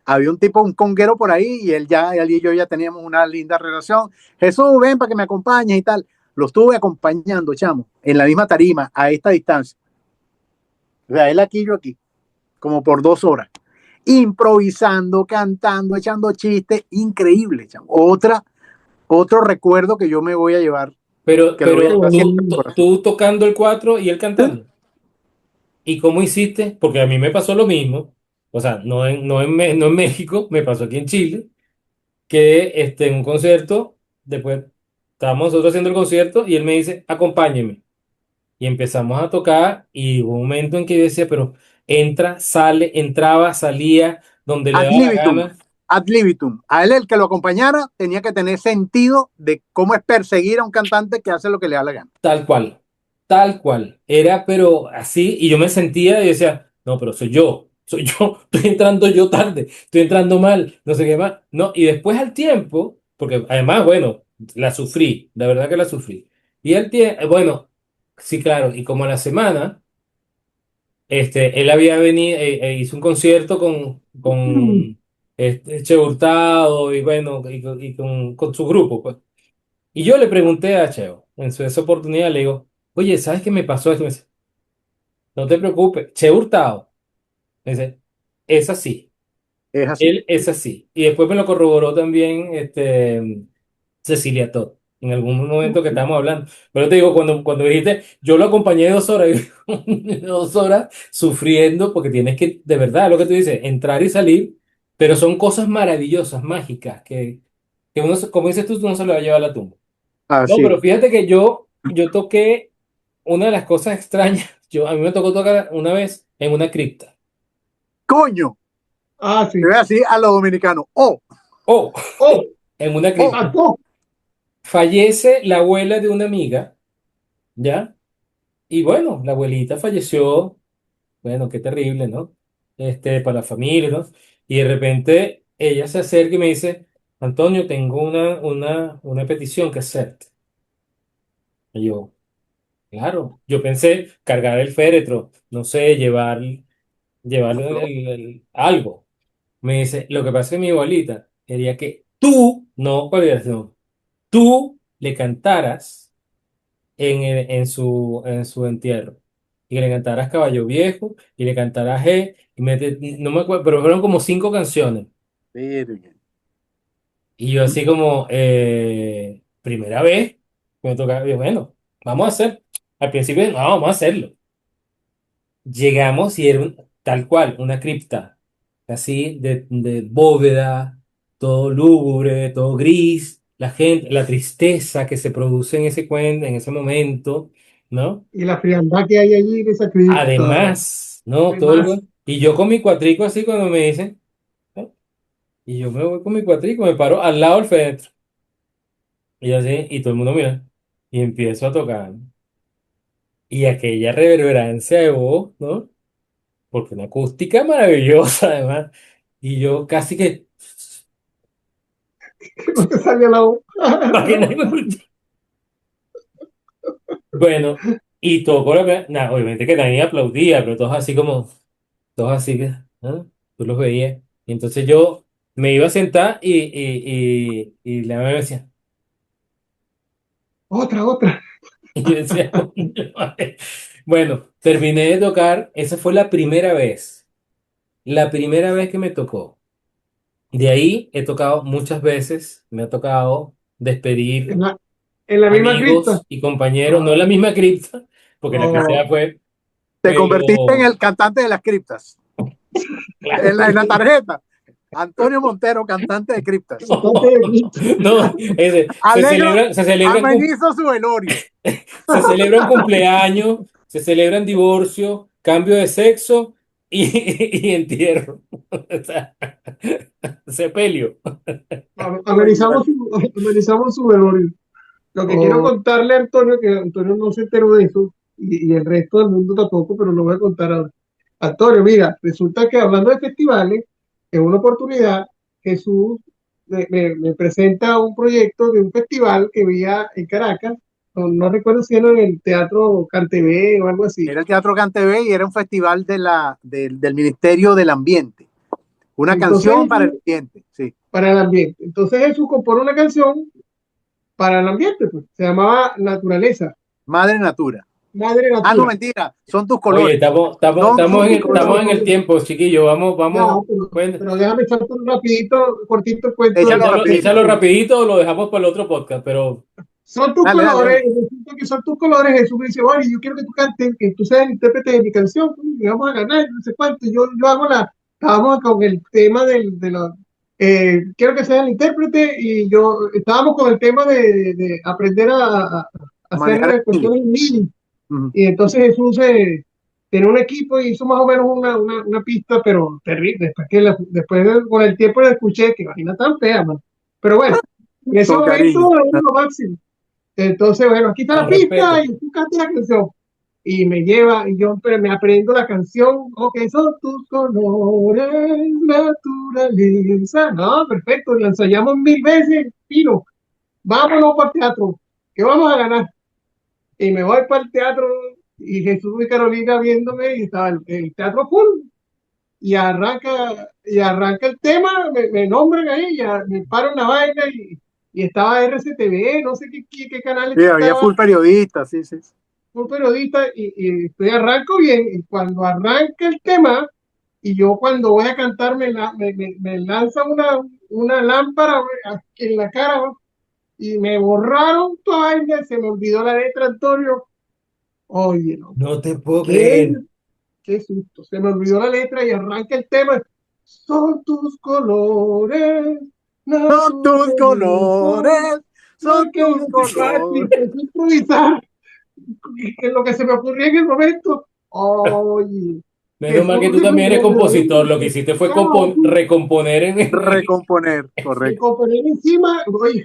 había un tipo, un conguero por ahí, y él y yo ya teníamos una linda relación. Jesús, ven para que me acompañes y tal. Lo estuve acompañando, chamo, en la misma tarima, a esta distancia. O sea, él aquí, yo aquí, como por 2 horas. Improvisando, cantando, echando chistes, increíble, chamo. Otro recuerdo que yo me voy a llevar. Pero, Que lo voy a pero llevar siempre en mi tú, corazón. tú tocando el 4 y él cantando. ¿Y cómo hiciste? Porque a mí me pasó lo mismo. O sea, no en México, me pasó aquí en Chile, que en un concierto, después estábamos nosotros haciendo el concierto y él me dice, acompáñeme. Y empezamos a tocar y hubo un momento en que yo decía, pero entra, sale, entraba, salía, donde le Ad daba la libitum, gana, ad libitum. A él, el que lo acompañara, tenía que tener sentido de cómo es perseguir a un cantante que hace lo que le da la gana. tal cual, tal cual. Era pero así y yo me sentía y decía, no, pero soy yo, estoy entrando yo tarde, estoy entrando mal, no sé qué más. No, y después al tiempo, porque además, bueno, la sufrí, la verdad que la sufrí. Y al tiempo, bueno, sí, claro, y como a la semana. Él había venido, hizo un concierto con Che Hurtado y bueno, con su grupo, pues. Y yo le pregunté a Cheo, esa oportunidad, le digo, oye, ¿sabes qué me pasó esto? Me dice, no te preocupes, Che Hurtado, me dice, es así, Es así. él es así. Y después me lo corroboró también Cecilia Todd, en algún momento que estábamos hablando. Pero te digo, cuando dijiste, yo lo acompañé 2 horas, 2 horas sufriendo, porque tienes que, de verdad, lo que tú dices, entrar y salir, pero son cosas maravillosas, mágicas, que uno, como dices tú no se lo va a llevar a la tumba. No, Así es. pero fíjate que yo toqué una de las cosas extrañas, a mí me tocó tocar una vez en una cripta. Coño, Ah, te sí. voy a decir a los dominicanos, Oh, Oh, en una oh, cripta. sacó. Fallece la abuela de una amiga, ¿ya? Y bueno, la abuelita falleció, bueno, qué terrible, ¿no? Para la familia, ¿no? Y de repente ella se acerca y me dice, Antonio, tengo una petición que hacerte. Y yo, claro, yo pensé cargar el féretro, no sé, llevar algo. Me dice, lo que pasa es que mi abuelita quería que tú, no cualquiera, sino tú le cantaras en su entierro. Y que le cantarás Caballo Viejo, y le cantarás no me acuerdo, pero fueron como 5 canciones. verga. Y yo así como, primera vez que me tocaba, y yo, bueno, vamos a hacer. Al principio, no, vamos a hacerlo. Llegamos y era tal cual, una cripta, así de bóveda, todo lúgubre, todo gris, la gente, la tristeza que se produce en ese cuento, en ese momento, ¿no? Y la frialdad que hay allí en esa cripta. Además, ¿no? Además, Y yo con mi cuatrico así cuando me dicen, ¿no? Y yo me voy con mi cuatrico, me paro al lado del féretro, y así, y todo el mundo mira, y empiezo a tocar, y aquella reverberancia de voz, ¿no? Porque una acústica maravillosa además, y yo casi que, que no te salía la voz. para que nadie me escuche. Bueno, y tocó nada, obviamente que nadie aplaudía, pero todos así que, ¿ah? Tú los veías, y entonces yo me iba a sentar y la mamá me decía, Otra. y yo decía, "Coño, madre". Bueno, terminé de tocar, esa fue la primera vez que me tocó. De ahí he tocado muchas veces, me ha tocado En despedir la, en la misma cripta. amigos y compañeros, no en Ah, la misma cripta, porque la cripta oh, ya fue. Te convertiste en el cantante de las criptas. Claro. En la tarjeta. Antonio Montero, cantante de criptas. No, se celebran Amenizo su velorio. se celebran cumpleaños, se celebran divorcio, cambio de sexo y entierro. O sea, sepelio. Amenizamos su velorio. Lo que quiero contarle a Antonio, que Antonio no se enteró de eso, y el resto del mundo tampoco, pero lo voy a contar ahora. Antonio, mira, resulta que hablando de festivales, en una oportunidad Jesús me presenta un proyecto de un festival que veía en Caracas, no recuerdo si era en el Teatro Cantebé o algo así. Era el Teatro Cantebé y era un festival del Ministerio del Ambiente. Una Entonces, canción para el ambiente, sí. Para el ambiente. Entonces Jesús compone una canción para el ambiente, pues. Se llamaba Naturaleza. Madre Natura. Madre Natura. Ah, no, mentira, son tus colores. Oye, estamos en el tiempo, chiquillo. Vamos. No, pero déjame echarte un rapidito, cortito el cuento. Échalo rapidito, lo dejamos para el otro podcast, pero son tus Dale, colores, dale. resulta que son tus colores. Jesús me dice, oye, yo quiero que tú cantes, que tú seas el intérprete de mi canción, y vamos a ganar, no sé cuánto. Yo hago estábamos con el tema quiero que seas el intérprete, y estábamos con el tema de aprender a hacer Manejar las cuestiones en MIDI. Ujú. Y entonces Jesús tenía un equipo y hizo más o menos una pista, pero terrible. Después con el tiempo la escuché, que imagina tan fea, man. Pero bueno, en ese Con momento cariño. era lo máximo. Entonces, bueno, aquí está la Con pista respeto. y tú cantas la canción. Y me lleva, y yo me aprendo la canción. Ok, son tus colores, naturaleza. No, perfecto, la ensayamos 1000 veces, fino. Vámonos para el teatro, que vamos a ganar. Y me voy para el teatro y Jesús y Carolina viéndome y estaba el teatro full. Y arranca el tema, me nombran ahí, ya me paro en la vaina y estaba RCTV, no sé qué canal Sí, había estaba, full periodista, sí. un periodista, y arranco bien. Y cuando arranca el tema, y yo cuando voy a cantar me lanza una lámpara en la cara, ¿no? Y me borraron toda vaina, se me olvidó la letra, Antonio. Oye, no, no te puedo qué, creer. qué susto, se me olvidó la letra y arranca el tema. Son tus colores, Son tus colores, son tus colores. Empecé a improvisar en lo que se me ocurría en el momento. Oye, Menos mal que tú también eres compositor. Lo que hiciste fue recomponer Recomponer, me correcto. componí encima. Oye,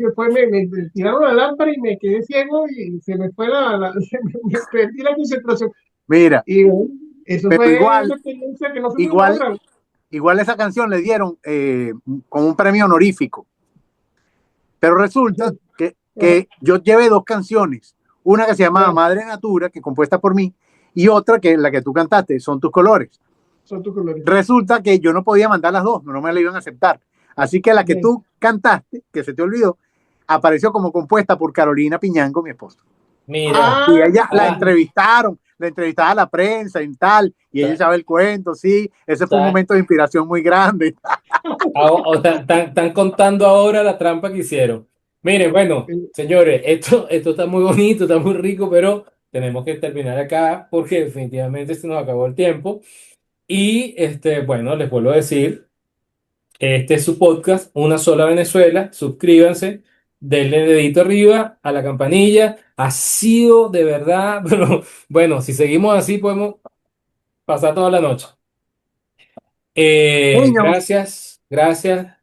me tiraron la lámpara y me quedé ciego y se me fue me perdí la concentración. Mira, Y bueno, eso pero fue igual- una experiencia que no se me igual- logra. igual esa canción le dieron como un premio honorífico. Pero resulta que yo llevé 2 canciones. Una que se llamaba Ya. Madre Natura, que compuesta por mí, y otra que la que tú cantaste, Son tus colores. Son tus colores. Resulta que yo no podía mandar las 2, no me la iban a aceptar. Así que la que Bien. tú cantaste, que se te olvidó, apareció como compuesta por Carolina Piñango, mi esposa. Mira, Y ella la Ah. entrevistaron, la entrevistaba a la prensa y tal, y ella sabe el cuento, sí. Ese fue un Ah. momento de inspiración muy grande. están contando ahora la trampa que hicieron. Miren, bueno, señores, esto está muy bonito, está muy rico, pero tenemos que terminar acá porque definitivamente se nos acabó el tiempo. Y bueno, les vuelvo a decir, este es su podcast, Una Sola Venezuela. Suscríbanse, denle dedito arriba a la campanilla. Ha sido de verdad, pero bueno, si seguimos así podemos pasar toda la noche. Niño. Gracias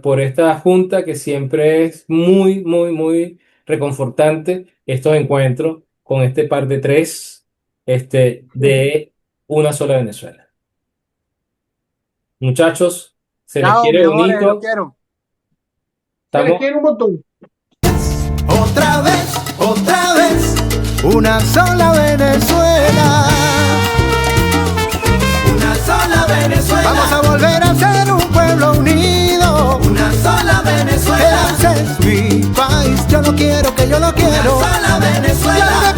por esta junta que siempre es muy, muy, muy reconfortante estos encuentros con este par de tres de Una Sola Venezuela. Muchachos, se les Chao, quiere mis amores, los bonito. quiero. Se les Estamos, quiere un montón. Otra vez, una sola Venezuela. Una sola Venezuela. Vamos a volver a ser un pueblo unido. Una sola Venezuela. Ese es mi país, yo lo quiero, que yo lo quiero. Una sola Venezuela.